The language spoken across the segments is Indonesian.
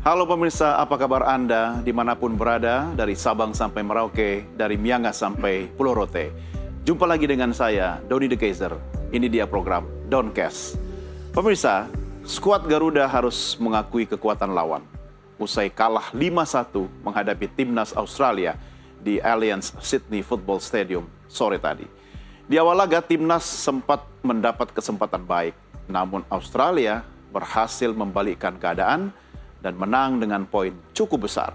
Halo pemirsa, apa kabar Anda dimanapun berada, dari Sabang sampai Merauke, dari Miangas sampai Pulau Rote. Jumpa lagi dengan saya, Doni De Keizer. Ini dia program Doncast. Pemirsa, skuad Garuda harus mengakui kekuatan lawan. Usai kalah 5-1 menghadapi timnas Australia di Allianz Sydney Football Stadium sore tadi. Di awal laga, timnas sempat mendapat kesempatan baik. Namun Australia berhasil membalikkan keadaan dan menang dengan poin cukup besar.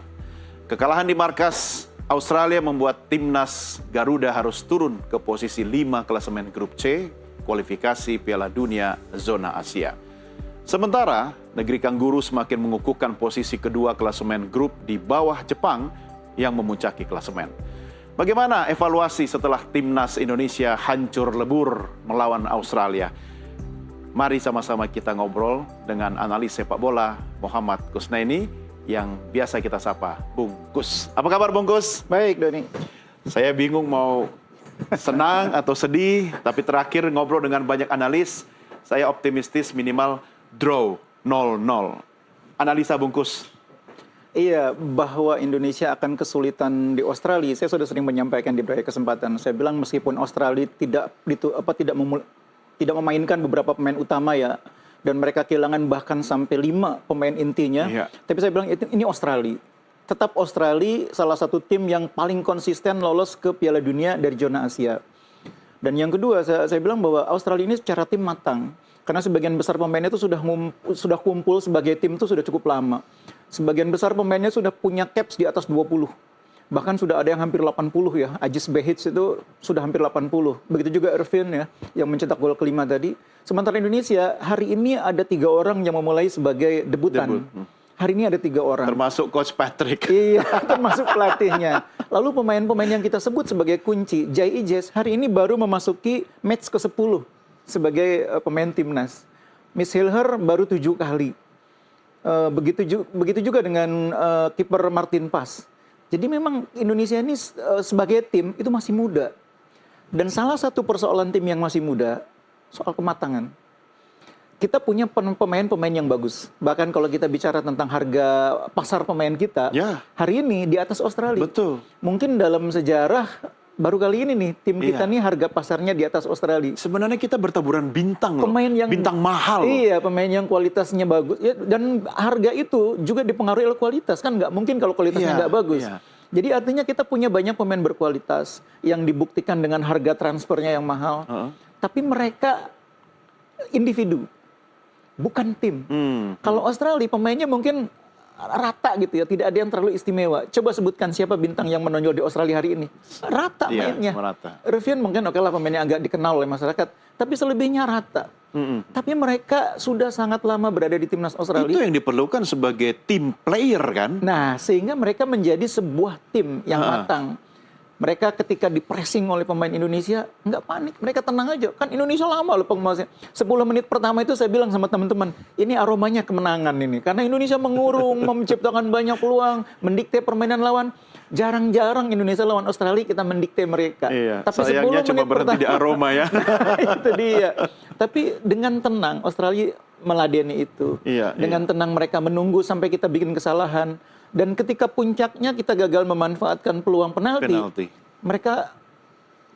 Kekalahan di markas Australia membuat timnas Garuda harus turun ke posisi 5 klasemen grup C, kualifikasi Piala Dunia zona Asia. Sementara, negeri Kangguru semakin mengukuhkan posisi kedua klasemen grup di bawah Jepang yang memuncaki klasemen. Bagaimana evaluasi setelah timnas Indonesia hancur lebur melawan Australia? Mari sama-sama kita ngobrol dengan analis sepak bola Muhammad Kusnaini yang biasa kita sapa Bung Kus. Apa kabar Bung Kus? Baik, Doni. Saya bingung mau senang atau sedih, tapi terakhir ngobrol dengan banyak analis, saya optimistis minimal draw 0-0. Analisa Bung Kus. Iya, bahwa Indonesia akan kesulitan di Australia. Saya sudah sering menyampaikan di berbagai kesempatan. Saya bilang meskipun Australia tidak memainkan beberapa pemain utama ya, dan mereka kehilangan bahkan sampai 5 pemain intinya. Iya. Tapi saya bilang ini Australia. Tetap Australia salah satu tim yang paling konsisten lolos ke Piala Dunia dari zona Asia. Dan yang kedua, saya bilang bahwa Australia ini secara tim matang. Karena sebagian besar pemainnya itu sudah kumpul sebagai tim itu sudah cukup lama. Sebagian besar pemainnya sudah punya caps di atas 20. Bahkan sudah ada yang hampir 80 ya. Ajis Behic itu sudah hampir 80. Begitu juga Irvin ya, yang mencetak gol kelima tadi. Sementara Indonesia, hari ini ada 3 orang yang memulai sebagai debutan. Hari ini ada 3 orang. Termasuk Coach Patrick. Iya, termasuk pelatihnya. Lalu pemain-pemain yang kita sebut sebagai kunci, Jai Ijes, hari ini baru memasuki match ke-10 sebagai pemain timnas. Miss Hilher baru 7 kali. Begitu juga dengan kiper Martin Pas. Jadi memang Indonesia ini sebagai tim itu masih muda. Dan salah satu persoalan tim yang masih muda, soal kematangan. Kita punya pemain-pemain yang bagus. Bahkan kalau kita bicara tentang harga pasar pemain kita, Ya. hari ini di atas Australia. Betul. Mungkin dalam sejarah baru kali ini nih, tim kita nih harga pasarnya di atas Australia. Sebenarnya kita bertaburan bintang loh. Pemain yang bintang mahal loh. Iya, pemain yang kualitasnya bagus ya, dan harga itu juga dipengaruhi oleh kualitas, kan nggak mungkin kalau kualitasnya nggak bagus. Iya. Jadi artinya kita punya banyak pemain berkualitas yang dibuktikan dengan harga transfernya yang mahal. Tapi mereka individu, bukan tim. Kalau Australia pemainnya mungkin rata gitu ya, tidak ada yang terlalu istimewa. Coba sebutkan siapa bintang yang menonjol di Australia hari ini. Rata mainnya. Merata. Irvin mungkin oke lah pemainnya agak dikenal oleh masyarakat, tapi selebihnya rata. Tapi mereka sudah sangat lama berada di timnas Australia. Itu yang diperlukan sebagai team player kan? Nah, sehingga mereka menjadi sebuah tim yang matang. Mereka ketika di-pressing oleh pemain Indonesia, nggak panik. Mereka tenang aja. Kan Indonesia lama loh penguasanya. 10 menit pertama itu saya bilang sama teman-teman, ini aromanya kemenangan ini. Karena Indonesia mengurung, menciptakan banyak peluang, mendikte permainan lawan. Jarang-jarang Indonesia lawan Australia kita mendikte mereka. Iya, Tapi sayangnya 10 cuma menit berhenti di pertama, aroma ya. itu dia. Tapi dengan tenang, Australia meladeni itu. Iya, Dengan tenang mereka menunggu sampai kita bikin kesalahan. Dan ketika puncaknya kita gagal memanfaatkan peluang penalti. Mereka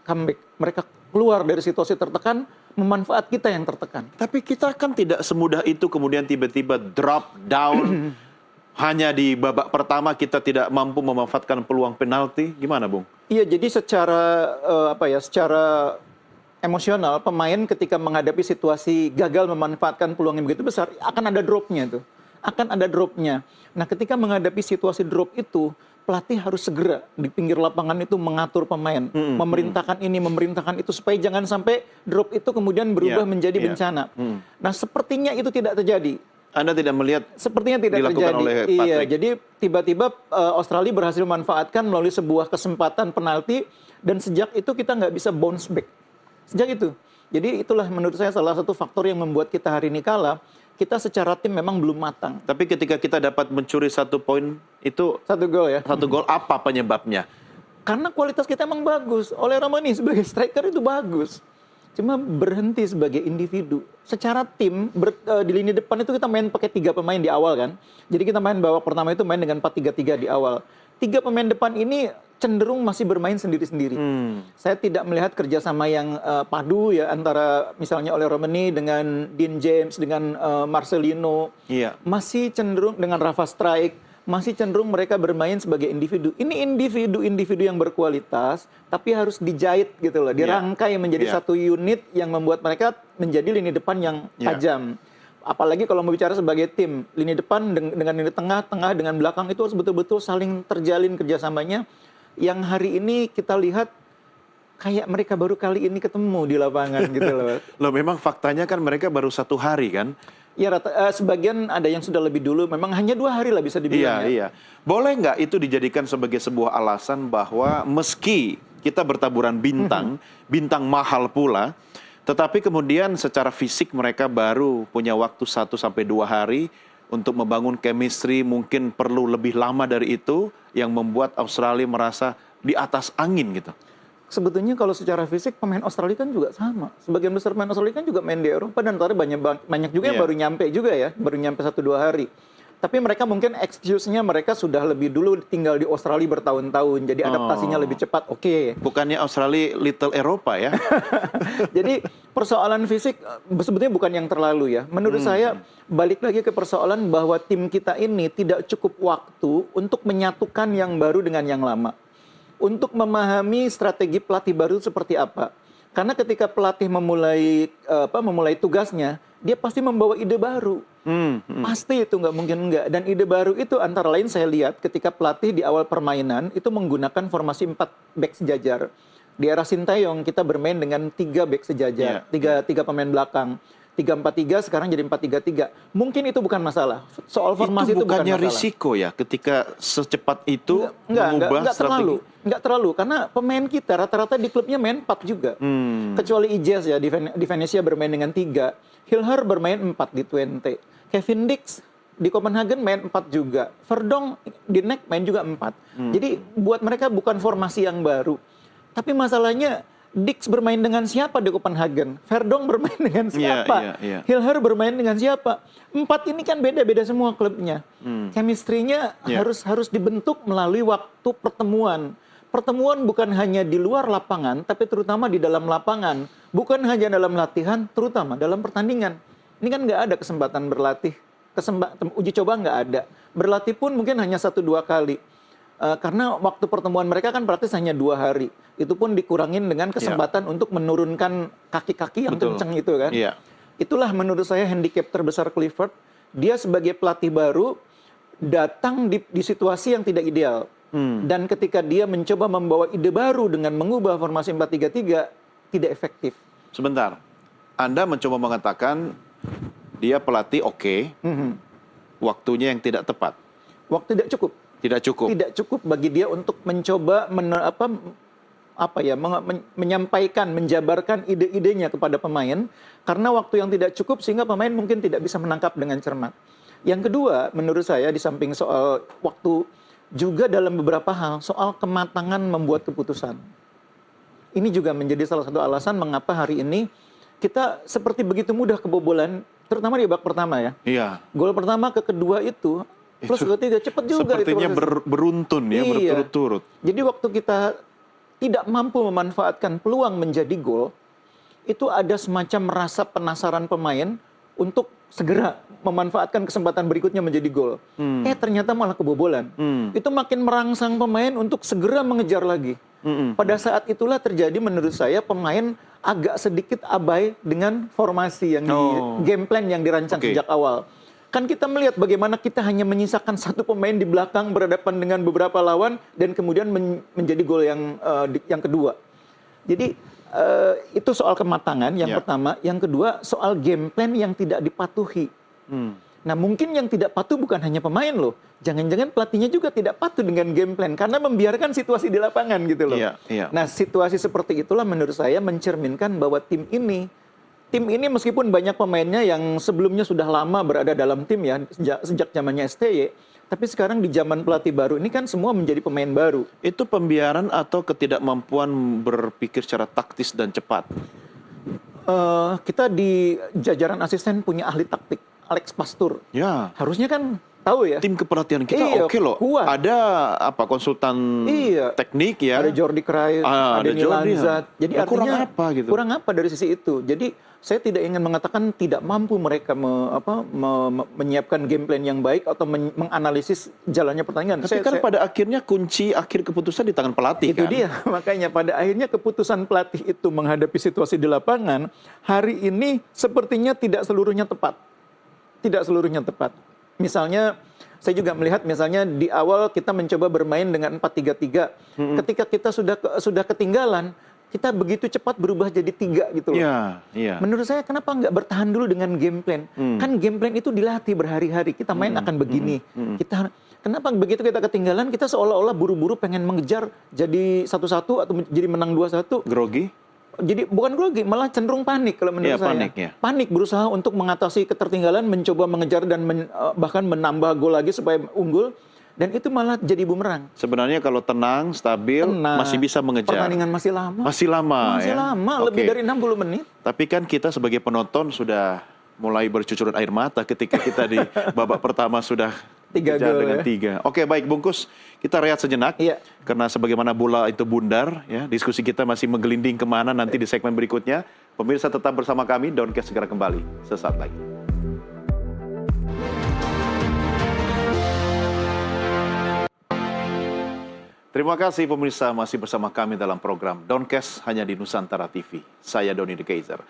comeback. Mereka keluar dari situasi tertekan, memanfaat kita yang tertekan. Tapi kita kan tidak semudah itu kemudian tiba-tiba drop down. Hanya di babak pertama kita tidak mampu memanfaatkan peluang penalti. Gimana, Bung? Iya, jadi secara secara emosional pemain ketika menghadapi situasi gagal memanfaatkan peluang yang begitu besar akan ada dropnya tuh. Akan ada dropnya. Nah, ketika menghadapi situasi drop itu, pelatih harus segera di pinggir lapangan itu mengatur pemain, memerintahkan ini, memerintahkan itu supaya jangan sampai drop itu kemudian berubah menjadi bencana. Nah, sepertinya itu tidak terjadi. Anda tidak melihat Sepertinya tidak dilakukan terjadi. oleh Iya, Patrick. jadi tiba-tiba Australia berhasil memanfaatkan melalui sebuah kesempatan penalti dan sejak itu kita nggak bisa bounce back. Sejak itu. Jadi itulah menurut saya salah satu faktor yang membuat kita hari ini kalah. Kita secara tim memang belum matang. Tapi ketika kita dapat mencuri 1 poin itu 1 gol ya. 1 gol, apa penyebabnya? Karena kualitas kita emang bagus. Oleh Ramani sebagai striker itu bagus. cuma berhenti sebagai individu. Secara tim di lini depan itu kita main pakai 3 pemain di awal kan. Jadi kita main babak pertama itu main dengan 4-3-3 di awal. 3 pemain depan ini cenderung masih bermain sendiri-sendiri. Saya tidak melihat kerjasama yang padu ya antara misalnya oleh Romani dengan Dean James dengan Marcelino. Iya. Masih cenderung dengan Rafa Strijk. Masih cenderung mereka bermain sebagai individu. Ini individu-individu yang berkualitas, tapi harus dijahit gitu loh, dirangkai menjadi satu unit yang membuat mereka menjadi lini depan yang tajam. Apalagi kalau mau bicara sebagai tim, lini depan dengan lini tengah dengan belakang itu harus betul-betul saling terjalin kerjasamanya. Yang hari ini kita lihat kayak mereka baru kali ini ketemu di lapangan gitu loh. Loh memang faktanya kan mereka baru 1 hari kan? Ya sebagian ada yang sudah lebih dulu, memang hanya 2 hari lah bisa dibilang. Iya. Boleh nggak itu dijadikan sebagai sebuah alasan bahwa meski kita bertaburan bintang, bintang mahal pula, tetapi kemudian secara fisik mereka baru punya waktu 1 sampai 2 hari untuk membangun chemistry, mungkin perlu lebih lama dari itu yang membuat Australia merasa di atas angin gitu. Sebetulnya kalau secara fisik pemain Australia kan juga sama. Sebagian besar pemain Australia kan juga main di Eropa dan banyak juga yang baru nyampe juga ya, baru nyampe 1-2 hari. Tapi mereka mungkin excuse-nya mereka sudah lebih dulu tinggal di Australia bertahun-tahun, jadi adaptasinya lebih cepat. Oke. Bukannya Australia little Eropa ya? Jadi persoalan fisik sebetulnya bukan yang terlalu ya. Menurut saya balik lagi ke persoalan bahwa tim kita ini tidak cukup waktu untuk menyatukan yang baru dengan yang lama. Untuk memahami strategi pelatih baru seperti apa. Karena ketika pelatih memulai tugasnya, dia pasti membawa ide baru. Pasti itu nggak mungkin enggak. Dan ide baru itu antara lain saya lihat ketika pelatih di awal permainan itu menggunakan formasi 4 back sejajar. Di era Sintayong kita bermain dengan 3 back sejajar, tiga pemain belakang. 3-4-3 sekarang jadi 4-3-3. Mungkin itu bukan masalah. Soal formasi itu bukan masalah. Bukannya risiko ya ketika secepat itu mengubah strategi? Enggak terlalu, karena pemain kita rata-rata di klubnya main 4 juga. Kecuali Ijaz ya, di Venezia bermain dengan 3. Hilher bermain 4 di Twente. Kevin Dix di Copenhagen main 4 juga. Verdong di Nek main juga 4. Jadi buat mereka bukan formasi yang baru. Tapi masalahnya Dix bermain dengan siapa di Copenhagen? Verdong bermain dengan siapa? Hilher bermain dengan siapa? 4 ini kan beda-beda semua klubnya. Chemistry-nya harus dibentuk melalui waktu pertemuan. Pertemuan bukan hanya di luar lapangan, tapi terutama di dalam lapangan. Bukan hanya dalam latihan, terutama dalam pertandingan. Ini kan nggak ada kesempatan berlatih. Uji coba nggak ada. Berlatih pun mungkin hanya 1-2 kali. Karena waktu pertemuan mereka kan praktis hanya 2 hari. Itu pun dikurangin dengan kesempatan untuk menurunkan kaki-kaki yang kenceng itu kan. Itulah menurut saya handicap terbesar Clifford. Dia sebagai pelatih baru datang di situasi yang tidak ideal. Dan ketika dia mencoba membawa ide baru dengan mengubah formasi 4-3-3, tidak efektif. Sebentar, Anda mencoba mengatakan dia pelatih waktunya yang tidak tepat. Waktu tidak cukup. Tidak cukup. Tidak cukup bagi dia untuk mencoba menyampaikan, menjabarkan ide-idenya kepada pemain karena waktu yang tidak cukup sehingga pemain mungkin tidak bisa menangkap dengan cermat. Yang kedua, menurut saya di samping soal waktu juga dalam beberapa hal soal kematangan membuat keputusan. Ini juga menjadi salah satu alasan mengapa hari ini kita seperti begitu mudah kebobolan, terutama di babak pertama ya. Gol pertama ke kedua itu plus ketiga cepat juga. Sepertinya beruntun ya, berturut-turut. Jadi waktu kita tidak mampu memanfaatkan peluang menjadi gol, itu ada semacam rasa penasaran pemain untuk segera memanfaatkan kesempatan berikutnya menjadi gol. Ternyata malah kebobolan. Itu makin merangsang pemain untuk segera mengejar lagi. Pada saat itulah terjadi menurut saya pemain agak sedikit abai dengan formasi yang game plan yang dirancang sejak awal. Kan kita melihat bagaimana kita hanya menyisakan 1 pemain di belakang berhadapan dengan beberapa lawan dan kemudian menjadi gol yang kedua. Jadi itu soal kematangan yang pertama. Yang kedua soal game plan yang tidak dipatuhi. Nah mungkin yang tidak patuh bukan hanya pemain loh. Jangan-jangan pelatihnya juga tidak patuh dengan game plan karena membiarkan situasi di lapangan gitu loh. Nah situasi seperti itulah menurut saya mencerminkan bahwa tim ini meskipun banyak pemainnya yang sebelumnya sudah lama berada dalam tim ya, sejak zamannya STY, tapi sekarang di zaman pelatih baru ini kan semua menjadi pemain baru. Itu pembiaran atau ketidakmampuan berpikir secara taktis dan cepat? Kita di jajaran asisten punya ahli taktik, Alex Pastur. Ya. Harusnya kan tahu ya. Tim kepelatihan kita Iya, oke loh. kuat. Ada konsultan Iya. teknik ya. Ada Jordi Cruyff, ada ada Jordi, Lanzat. ya. Jadi Ya, kurang artinya apa gitu? kurang apa dari sisi itu. Jadi saya tidak ingin mengatakan tidak mampu mereka menyiapkan game plan yang baik atau menganalisis jalannya pertandingan. Tapi kan pada akhirnya kunci akhir keputusan di tangan pelatih itu kan. dia, makanya pada akhirnya keputusan pelatih itu menghadapi situasi di lapangan hari ini sepertinya tidak seluruhnya tepat. Tidak seluruhnya tepat. Misalnya saya juga melihat misalnya di awal kita mencoba bermain dengan 4-3-3. Ketika kita sudah ketinggalan, kita begitu cepat berubah jadi 3 gitu loh. Iya, iya. Menurut saya kenapa nggak bertahan dulu dengan game plan? Kan game plan itu dilatih berhari-hari. Kita main akan begini. Kenapa begitu kita ketinggalan, kita seolah-olah buru-buru pengen mengejar jadi 1-1 atau jadi menang 2-1. Grogi? Jadi bukan grogi, malah cenderung panik kalau menurut saya. Panik, ya. Panik berusaha untuk mengatasi ketertinggalan, mencoba mengejar dan bahkan menambah gol lagi supaya unggul. Dan itu malah jadi bumerang. Sebenarnya kalau tenang, stabil, masih bisa mengejar. Pertandingan masih lama. Masih lama Masih ya? lama, lebih dari 60 menit. Tapi kan kita sebagai penonton sudah mulai bercucuran air mata ketika kita di babak pertama sudah 3 kejar gol dengan ya. 3. Oke, baik Bungkus, kita rehat sejenak. Iya. Karena sebagaimana bola itu bundar, ya, diskusi kita masih menggelinding kemana nanti di segmen berikutnya. Pemirsa tetap bersama kami, Downcast segera kembali sesaat lagi. Terima kasih pemirsa masih bersama kami dalam program Downcast hanya di Nusantara TV. Saya Doni The Kaiser.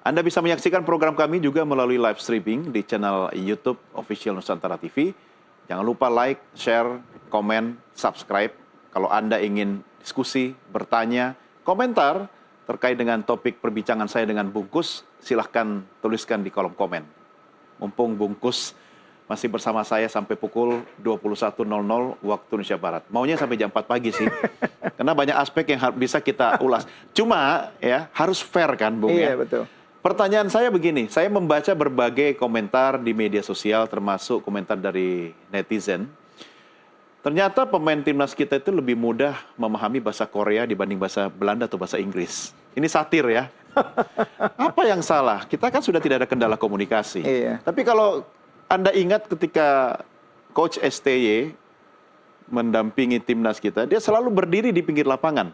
Anda bisa menyaksikan program kami juga melalui live streaming di channel YouTube Official Nusantara TV. Jangan lupa like, share, komen, subscribe. Kalau Anda ingin diskusi, bertanya, komentar terkait dengan topik perbincangan saya dengan Bungkus, silahkan tuliskan di kolom komen. Mumpung Bungkus masih bersama saya sampai pukul 21.00 waktu Indonesia Barat. Maunya sampai jam 4 pagi sih. Karena banyak aspek yang bisa kita ulas. Cuma ya harus fair kan Bung ya. Iya, betul. Pertanyaan saya begini, saya membaca berbagai komentar di media sosial termasuk komentar dari netizen. Ternyata pemain timnas kita itu lebih mudah memahami bahasa Korea dibanding bahasa Belanda atau bahasa Inggris. Ini satir ya. Apa yang salah? Kita kan sudah tidak ada kendala komunikasi. Iya. Tapi kalau Anda ingat ketika Coach STY mendampingi timnas kita, dia selalu berdiri di pinggir lapangan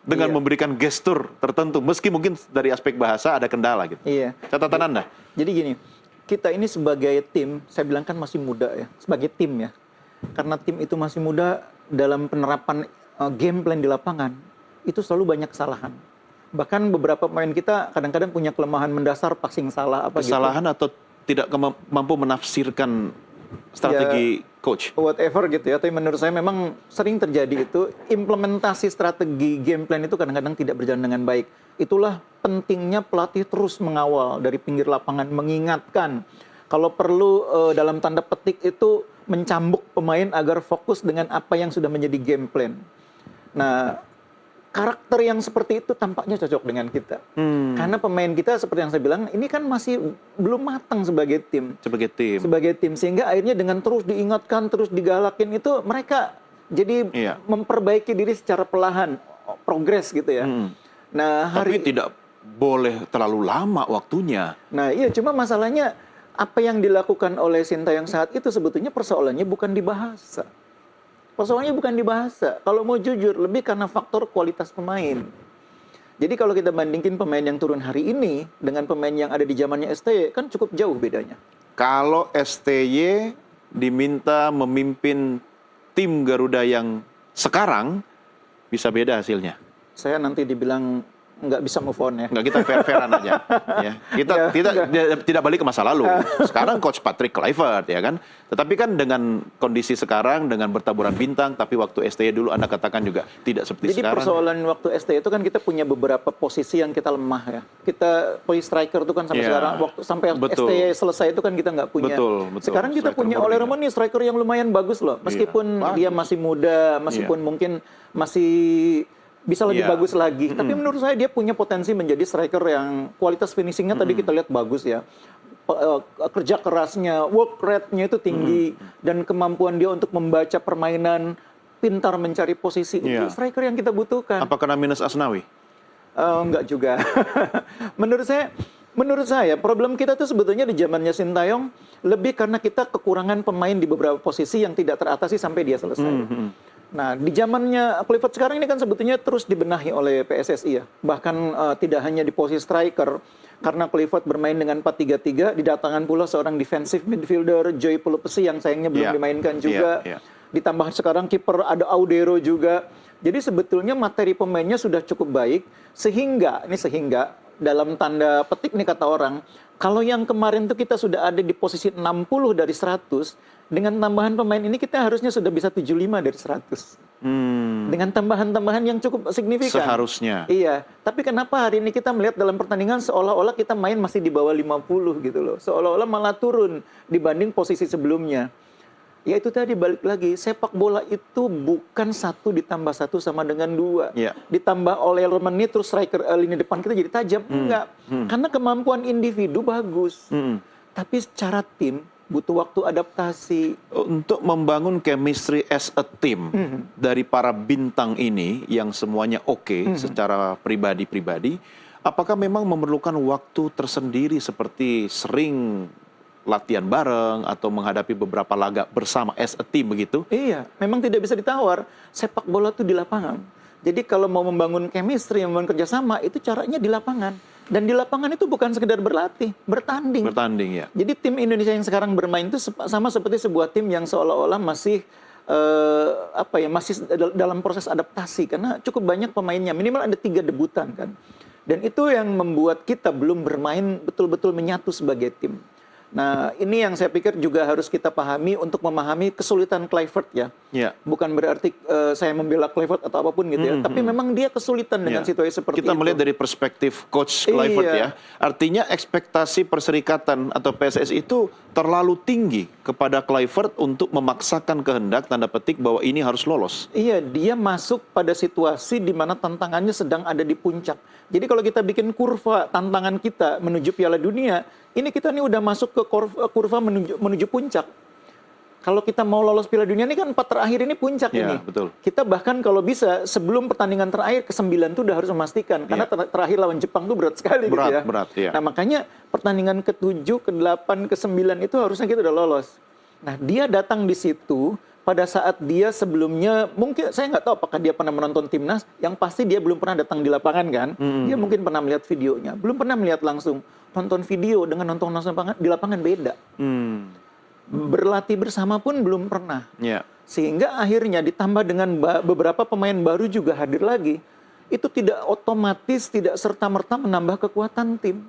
dengan memberikan gestur tertentu, meski mungkin dari aspek bahasa ada kendala gitu. Iya. Catatan Anda? Jadi gini, kita ini sebagai tim, saya bilang kan masih muda ya, sebagai tim ya. Karena tim itu masih muda dalam penerapan game plan di lapangan, itu selalu banyak kesalahan. Bahkan beberapa pemain kita kadang-kadang punya kelemahan mendasar, passing salah apa kesalahan gitu. atau tidak mampu menafsirkan strategi coach. Whatever gitu ya, tapi menurut saya memang sering terjadi itu implementasi strategi game plan itu kadang-kadang tidak berjalan dengan baik. Itulah pentingnya pelatih terus mengawal dari pinggir lapangan, mengingatkan kalau perlu dalam tanda petik itu mencambuk pemain agar fokus dengan apa yang sudah menjadi game plan. Nah, karakter yang seperti itu tampaknya cocok dengan kita. Karena pemain kita seperti yang saya bilang, ini kan masih belum matang sebagai tim. Sebagai tim. Sehingga akhirnya dengan terus diingatkan, terus digalakin itu mereka jadi memperbaiki diri secara perlahan. Progres gitu ya. Nah, tapi tidak boleh terlalu lama waktunya. Nah iya, cuma masalahnya apa yang dilakukan oleh Sintayong saat itu sebetulnya persoalannya bukan di bahasa. Persoalannya bukan di bahasa. Kalau mau jujur, lebih karena faktor kualitas pemain. Jadi kalau kita bandingkan pemain yang turun hari ini dengan pemain yang ada di zamannya STY, kan cukup jauh bedanya. Kalau STY diminta memimpin tim Garuda yang sekarang, bisa beda hasilnya. Saya nanti dibilang nggak bisa move on ya. Nggak, kita fair-fairan aja. Ya. Kita tidak balik ke masa lalu. Sekarang Coach Patrick Kluivert ya kan. Tetapi kan dengan kondisi sekarang, dengan bertaburan bintang, tapi waktu STY dulu Anda katakan juga tidak seperti Jadi sekarang. Jadi persoalan waktu STY itu kan kita punya beberapa posisi yang kita lemah ya. Kita posisi striker itu kan sampai sekarang, waktu sampai STY selesai itu kan kita nggak punya. Betul. Sekarang kita punya Ole Roman nih striker yang lumayan bagus loh. Meskipun dia masih muda, meskipun mungkin masih bisa lebih bagus lagi. Tapi menurut saya dia punya potensi menjadi striker yang kualitas finishingnya tadi kita lihat bagus ya. Kerja kerasnya, work rate-nya itu tinggi. Dan kemampuan dia untuk membaca permainan, pintar mencari posisi. Itu striker yang kita butuhkan. Apa karena minus Asnawi? Enggak juga. Menurut saya problem kita tuh sebetulnya di zamannya Sintayong lebih karena kita kekurangan pemain di beberapa posisi yang tidak teratasi sampai dia selesai. Nah, di zamannya Clifford sekarang ini kan sebetulnya terus dibenahi oleh PSSI ya. Bahkan tidak hanya di posisi striker, karena Clifford bermain dengan 4-3-3, didatangkan pula seorang defensive midfielder, Joy Pelupesi yang sayangnya belum dimainkan juga. Ditambah sekarang kiper ada Audero juga. Jadi sebetulnya materi pemainnya sudah cukup baik, sehingga dalam tanda petik nih kata orang, kalau yang kemarin tuh kita sudah ada di posisi 60 dari 100, dengan tambahan pemain ini kita harusnya sudah bisa 75 dari 100. Dengan tambahan-tambahan yang cukup signifikan. Seharusnya. Iya, tapi kenapa hari ini kita melihat dalam pertandingan seolah-olah kita main masih di bawah 50 gitu loh. Seolah-olah malah turun dibanding posisi sebelumnya. Ya itu tadi balik lagi, sepak bola itu bukan 1 ditambah 1 sama dengan 2. Ditambah oleh menit terus striker lini depan kita jadi tajam. Enggak. Karena kemampuan individu bagus. Tapi secara tim butuh waktu adaptasi. Untuk membangun chemistry as a team dari para bintang ini yang semuanya oke secara pribadi-pribadi, apakah memang memerlukan waktu tersendiri seperti sering latihan bareng atau menghadapi beberapa laga bersama as a team begitu? Iya, memang tidak bisa ditawar. Sepak bola itu di lapangan. Jadi kalau mau membangun chemistry, membangun kerjasama, itu caranya di lapangan. Dan di lapangan itu bukan sekedar berlatih, bertanding. Bertanding ya. Jadi tim Indonesia yang sekarang bermain itu sama seperti sebuah tim yang seolah-olah masih masih dalam proses adaptasi karena cukup banyak pemainnya, minimal ada 3 debutan kan. Dan itu yang membuat kita belum bermain betul-betul menyatu sebagai tim. Nah, ini yang saya pikir juga harus kita pahami untuk memahami kesulitan Kluivert ya. Bukan berarti saya membela Kluivert atau apapun gitu ya, tapi memang dia kesulitan dengan situasi seperti itu. Kita melihat dari perspektif coach Kluivert ya. Artinya ekspektasi Perserikatan atau PSSI itu terlalu tinggi kepada Kluivert untuk memaksakan kehendak tanda petik bahwa ini harus lolos. Iya, dia masuk pada situasi di mana tantangannya sedang ada di puncak. Jadi kalau kita bikin kurva tantangan kita menuju Piala Dunia, ini kita nih udah masuk ke kurva menuju puncak. Kalau kita mau lolos Piala Dunia ini kan 4 terakhir ini puncak ini. Betul. Kita bahkan kalau bisa sebelum pertandingan terakhir ke-9 itu udah harus memastikan. Karena terakhir lawan Jepang itu berat sekali gitu ya. Berat. Nah makanya pertandingan ke-7, ke-8, ke-9 itu harusnya kita udah lolos. Nah dia datang di situ pada saat dia sebelumnya, mungkin saya nggak tahu apakah dia pernah menonton timnas, yang pasti dia belum pernah datang di lapangan kan. Dia mungkin pernah melihat videonya, belum pernah melihat langsung. Nonton video dengan nonton langsung di lapangan beda. Berlatih bersama pun belum pernah. Sehingga akhirnya ditambah dengan beberapa pemain baru juga hadir lagi, itu tidak otomatis, tidak serta-merta menambah kekuatan tim.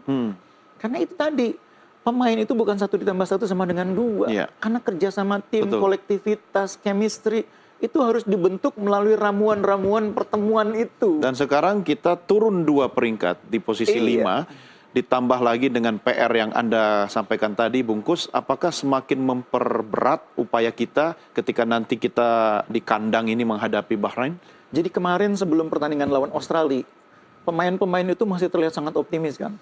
Karena itu tadi, pemain itu bukan 1 ditambah 1 sama dengan 2. Karena kerjasama tim, kolektivitas, chemistry, itu harus dibentuk melalui ramuan-ramuan pertemuan itu. Dan sekarang kita turun 2 peringkat di posisi 5. Ditambah lagi dengan PR yang Anda sampaikan tadi, Bungkus, apakah semakin memperberat upaya kita ketika nanti kita di kandang ini menghadapi Bahrain? Jadi kemarin sebelum pertandingan lawan Australia, pemain-pemain itu masih terlihat sangat optimis kan.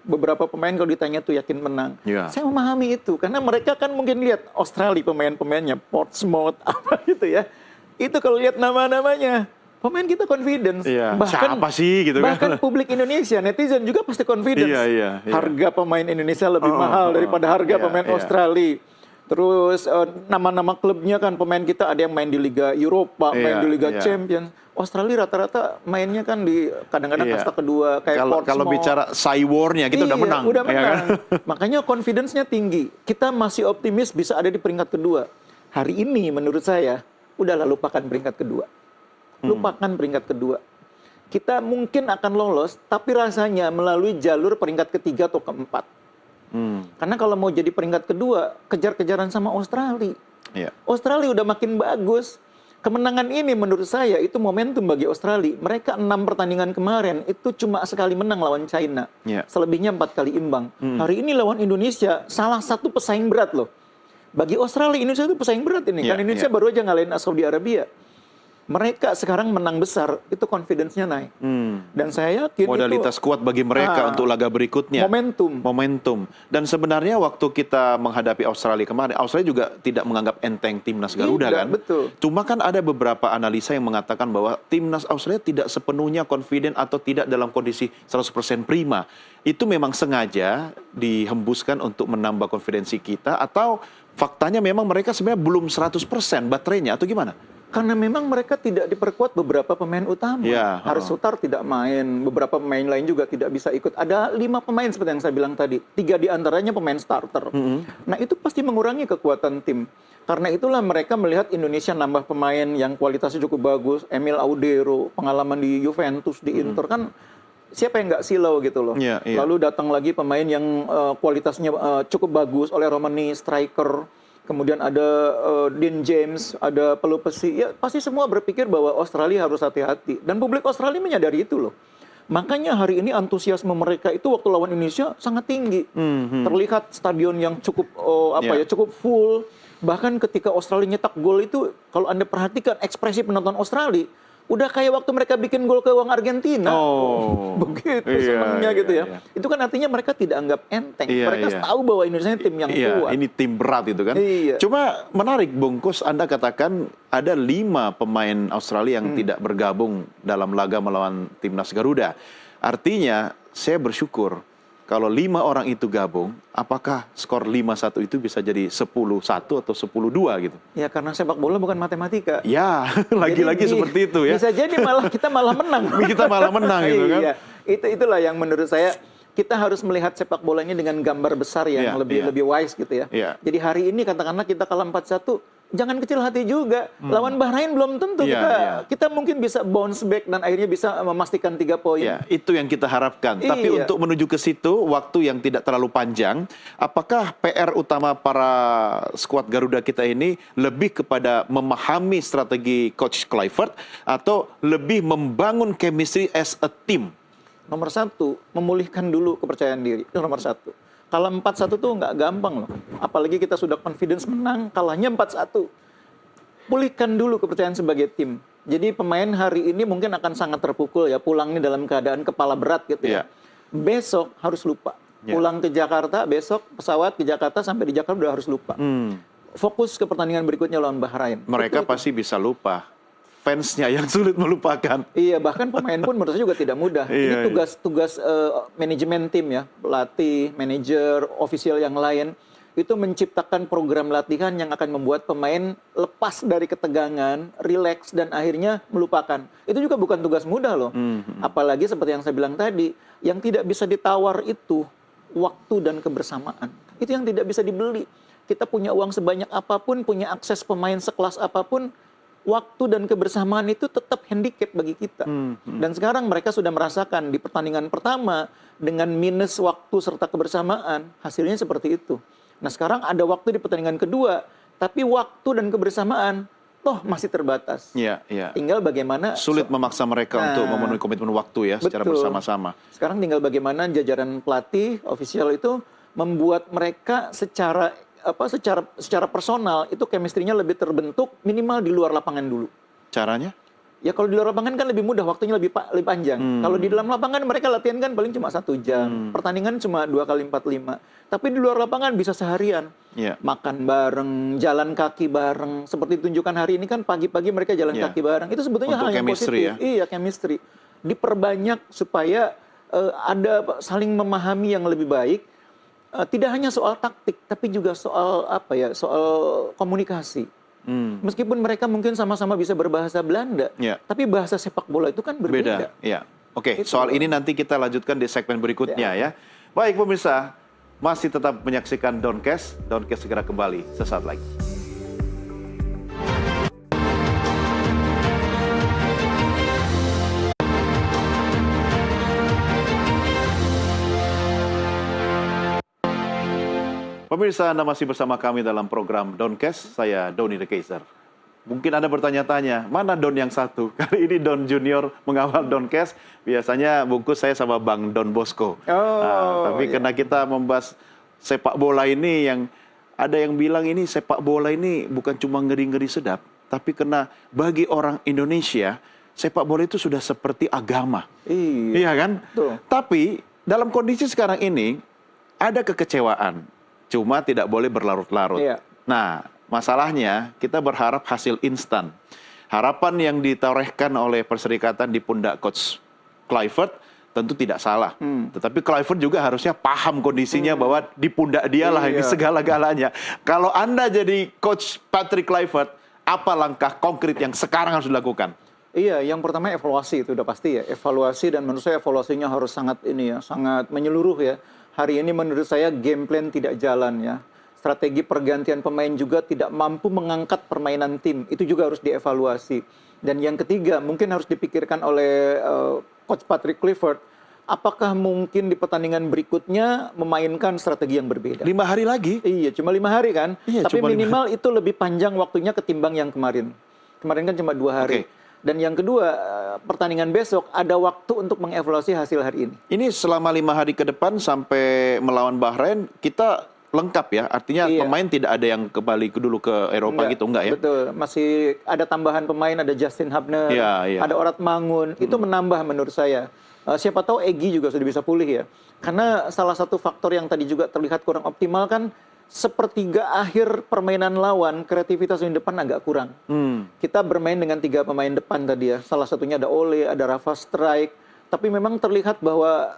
Beberapa pemain kalau ditanya tuh yakin menang. Saya memahami itu, karena mereka kan mungkin lihat Australia pemain-pemainnya, Portsmouth, apa gitu ya. Itu kalau lihat nama-namanya, pemain kita confidence. Bahkan, siapa sih gitu bahkan publik Indonesia, netizen juga pasti confidence. Harga pemain Indonesia lebih mahal daripada harga pemain Australia. Terus nama-nama klubnya kan pemain kita ada yang main di Liga Eropa, main di Liga Champions. Australia rata-rata mainnya kan di kadang-kadang kasta kedua kayak Portsmouth. Kalau bicara war-nya kita udah menang. Udah menang. Makanya confidence-nya tinggi. Kita masih optimis bisa ada di peringkat kedua. Hari ini menurut saya udahlah lupakan peringkat kedua. Lupakan peringkat kedua. Kita mungkin akan lolos, tapi rasanya melalui jalur peringkat ketiga atau keempat. Karena kalau mau jadi peringkat kedua, kejar-kejaran sama Australia. Australia udah makin bagus. Kemenangan ini menurut saya itu momentum bagi Australia. Mereka 6 pertandingan kemarin itu cuma sekali menang lawan China. Selebihnya 4 kali imbang. Hari ini lawan Indonesia, salah satu pesaing berat loh. Bagi Australia, Indonesia itu pesaing berat ini. Kan Indonesia baru aja ngalahin Saudi Arabia. Mereka sekarang menang besar, itu confidence-nya naik. Dan saya yakin Modalitas itu kuat bagi mereka untuk laga berikutnya. momentum. Dan sebenarnya waktu kita menghadapi Australia kemarin, Australia juga tidak menganggap enteng timnas Garuda Tidak, kan. betul. Cuma kan ada beberapa analisa yang mengatakan bahwa timnas Australia tidak sepenuhnya confident atau tidak dalam kondisi 100% prima. Itu memang sengaja dihembuskan untuk menambah konfidensi kita, atau faktanya memang mereka sebenarnya belum 100% baterainya, atau gimana? Karena memang mereka tidak diperkuat beberapa pemain utama. Ya, Haris Sutar tidak main, beberapa pemain lain juga tidak bisa ikut. Ada 5 pemain seperti yang saya bilang tadi. 3 diantaranya pemain starter. Nah itu pasti mengurangi kekuatan tim. Karena itulah mereka melihat Indonesia nambah pemain yang kualitasnya cukup bagus. Emil Audero, pengalaman di Juventus, di Inter kan siapa yang nggak silau gitu loh. Lalu datang lagi pemain yang kualitasnya cukup bagus oleh Romani, striker. Kemudian ada Dean James, ada Pelupesi. Ya pasti semua berpikir bahwa Australia harus hati-hati. Dan publik Australia menyadari itu loh. Makanya hari ini antusiasme mereka itu waktu lawan Indonesia sangat tinggi. Terlihat stadion yang cukup cukup full. Bahkan ketika Australia nyetak gol itu, kalau Anda perhatikan ekspresi penonton Australia, udah kayak waktu mereka bikin gol ke gawang Argentina. Begitu senangnya gitu ya. Itu kan artinya mereka tidak anggap enteng. Mereka tahu bahwa Indonesia ini tim yang kuat. Ini tim berat itu kan. Cuma menarik Bungkus, Anda katakan ada 5 pemain Australia yang tidak bergabung dalam laga melawan timnas Garuda. Artinya saya bersyukur kalau 5 orang itu gabung, apakah skor 5-1 itu bisa jadi 10-1 atau 10-2 gitu? Ya karena sepak bola bukan matematika. Ya, lagi-lagi seperti itu ya. Bisa jadi kita malah menang. Kita malah menang gitu kan. Itulah yang menurut saya kita harus melihat sepak bolanya dengan gambar besar yang lebih wise gitu ya. Jadi hari ini katakanlah kita kalah 4-1, jangan kecil hati juga. Lawan Bahrain belum tentu kita mungkin bisa bounce back dan akhirnya bisa memastikan 3 poin. Itu yang kita harapkan. Tapi untuk menuju ke situ, waktu yang tidak terlalu panjang, apakah PR utama para skuad Garuda kita ini lebih kepada memahami strategi Coach Kluivert atau lebih membangun chemistry as a team? Nomor 1, memulihkan dulu kepercayaan diri. Itu nomor 1. Kalau 4-1 tuh nggak gampang loh. Apalagi kita sudah confidence menang, kalahnya 4-1. Pulihkan dulu kepercayaan sebagai tim. Jadi pemain hari ini mungkin akan sangat terpukul ya, pulang nih dalam keadaan kepala berat gitu ya. Besok harus lupa. Pulang ke Jakarta, besok pesawat ke Jakarta, sampai di Jakarta udah harus lupa. Fokus ke pertandingan berikutnya lawan Bahrain. Mereka pasti bisa lupa. Fansnya yang sulit melupakan. Iya, bahkan pemain pun menurut saya juga tidak mudah. Ini tugas manajemen tim ya, pelatih, manajer, ofisial yang lain, itu menciptakan program latihan yang akan membuat pemain lepas dari ketegangan, rileks, dan akhirnya melupakan. Itu juga bukan tugas mudah loh. Apalagi seperti yang saya bilang tadi, yang tidak bisa ditawar itu waktu dan kebersamaan. Itu yang tidak bisa dibeli. Kita punya uang sebanyak apapun, punya akses pemain sekelas apapun, waktu dan kebersamaan itu tetap handicap bagi kita. Dan sekarang mereka sudah merasakan di pertandingan pertama dengan minus waktu serta kebersamaan, hasilnya seperti itu. Nah sekarang ada waktu di pertandingan kedua, tapi waktu dan kebersamaan toh masih terbatas. Tinggal bagaimana sulit memaksa mereka untuk memenuhi komitmen waktu ya secara bersama-sama. Sekarang tinggal bagaimana jajaran pelatih ofisial itu membuat mereka secara personal itu chemistry-nya lebih terbentuk minimal di luar lapangan dulu. Caranya? Ya kalau di luar lapangan kan lebih mudah, waktunya lebih panjang. Kalau di dalam lapangan mereka latihan kan paling cuma 1 jam. Pertandingan cuma 2x45. Tapi di luar lapangan bisa seharian. Makan bareng, jalan kaki bareng. Seperti tunjukkan hari ini kan pagi-pagi mereka jalan kaki bareng. Itu sebetulnya hal yang positif. Iya, chemistry. Diperbanyak supaya ada saling memahami yang lebih baik. Tidak hanya soal taktik, tapi juga soal soal komunikasi. Meskipun mereka mungkin sama-sama bisa berbahasa Belanda, tapi bahasa sepak bola itu kan berbeda. Oke, soal ini nanti kita lanjutkan di segmen berikutnya ya. Baik pemirsa, masih tetap menyaksikan Doncast. Doncast segera kembali sesaat lagi. Pemirsa, Anda masih bersama kami dalam program Doncast. Saya Doni The Kaiser. Mungkin Anda bertanya-tanya, mana Don yang satu? Kali ini Don Junior mengawal Doncast. Biasanya bungkus saya sama Bang Don Bosco. Tapi karena kita membahas sepak bola ini, yang ada yang bilang ini sepak bola ini bukan cuma ngeri-ngeri sedap, tapi karena bagi orang Indonesia sepak bola itu sudah seperti agama. Iya kan? Betul. Tapi dalam kondisi sekarang ini ada kekecewaan, cuma tidak boleh berlarut-larut. Iya. Nah, masalahnya kita berharap hasil instan. Harapan yang ditorehkan oleh Perserikatan di pundak Coach Kluivert tentu tidak salah. Tetapi Kluivert juga harusnya paham kondisinya bahwa di pundak dialah ini segala-galanya. Kalau Anda jadi Coach Patrick Kluivert, apa langkah konkret yang sekarang harus dilakukan? Iya, yang pertama evaluasi itu udah pasti ya. Evaluasi, dan menurut saya evaluasinya harus sangat sangat menyeluruh ya. Hari ini menurut saya game plan tidak jalan ya. Strategi pergantian pemain juga tidak mampu mengangkat permainan tim. Itu juga harus dievaluasi. Dan yang ketiga, mungkin harus dipikirkan oleh Coach Patrick Kluivert, apakah mungkin di pertandingan berikutnya memainkan strategi yang berbeda? 5 hari lagi? Iya, cuma 5 hari kan. Iya, tapi cuma minimal itu lebih panjang waktunya ketimbang yang kemarin. Kemarin kan cuma 2 hari. Dan yang kedua, pertandingan besok ada waktu untuk mengevaluasi hasil hari ini. Ini selama 5 hari ke depan sampai melawan Bahrain, kita lengkap ya? Artinya pemain tidak ada yang kembali dulu ke Eropa gitu, enggak ya? Betul, masih ada tambahan pemain, ada Justin Hubner, ada Orat Mangun, itu menambah menurut saya. Siapa tahu Egy juga sudah bisa pulih ya. Karena salah satu faktor yang tadi juga terlihat kurang optimal kan, sepertiga akhir permainan lawan, kreativitas di depan agak kurang. Kita bermain dengan 3 pemain depan tadi ya. Salah satunya ada Ole, ada Rafa Strijk. Tapi memang terlihat bahwa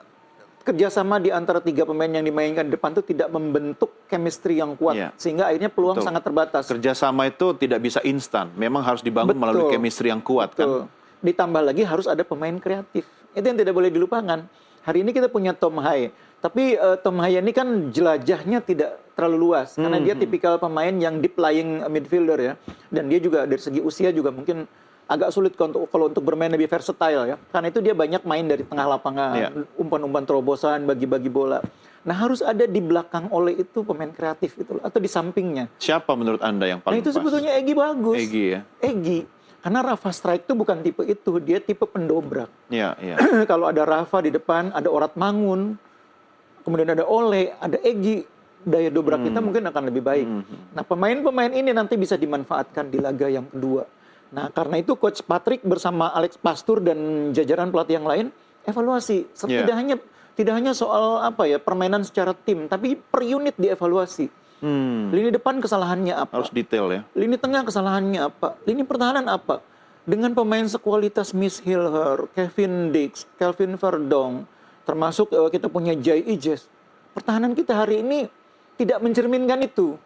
kerjasama di antara 3 pemain yang dimainkan di depan itu tidak membentuk chemistry yang kuat. Sehingga akhirnya peluang sangat terbatas. Kerjasama itu tidak bisa instan. Memang harus dibangun melalui chemistry yang kuat kan. Ditambah lagi harus ada pemain kreatif. Itu yang tidak boleh dilupakan. Hari ini kita punya Tom Haye. Tapi Tom Haye ini kan jelajahnya tidak terlalu luas. Karena dia tipikal pemain yang deep lying midfielder ya. Dan dia juga dari segi usia juga mungkin agak sulit kalau untuk bermain lebih versatile ya. Karena itu dia banyak main dari tengah lapangan, umpan-umpan terobosan, bagi-bagi bola. Nah harus ada di belakang Ole itu pemain kreatif gitu loh, atau di sampingnya. Siapa menurut Anda yang paling Nah itu pas? sebetulnya Egy bagus. Egy ya? Egy. Karena Rafa Strijk itu bukan tipe itu, dia tipe pendobrak. Iya, iya. Kalau ada Rafa di depan, ada Orat Mangun, kemudian ada Ole, ada Egy, daya dobrak kita mungkin akan lebih baik. Nah pemain-pemain ini nanti bisa dimanfaatkan di laga yang kedua. Nah karena itu Coach Patrick bersama Alex Pastur dan jajaran pelatih yang lain evaluasi. Tidak hanya soal permainan secara tim, tapi per unit dievaluasi. Lini depan kesalahannya apa? Harus detail ya. Lini tengah kesalahannya apa? Lini pertahanan apa? Dengan pemain sekualitas Miss Hilher, Kevin Dix, Kelvin Verdong, termasuk kita punya Jai Ijes. Pertahanan kita hari ini tidak mencerminkan itu.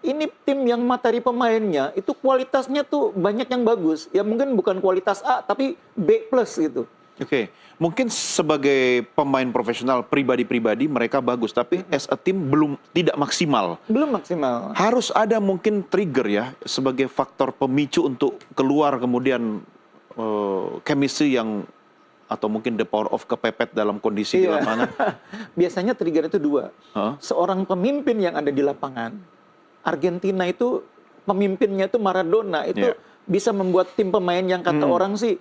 Ini tim yang materi pemainnya itu kualitasnya tuh banyak yang bagus. Ya mungkin bukan kualitas A tapi B+ gitu. Oke, mungkin sebagai pemain profesional pribadi-pribadi mereka bagus, tapi as a team tidak maksimal. Belum maksimal. Harus ada mungkin trigger ya sebagai faktor pemicu untuk keluar kemudian chemistry yang atau mungkin the power of kepepet dalam kondisi di lapangan. Biasanya trigger itu 2. Seorang pemimpin yang ada di lapangan. Argentina itu pemimpinnya itu Maradona itu bisa membuat tim pemain yang kata orang sih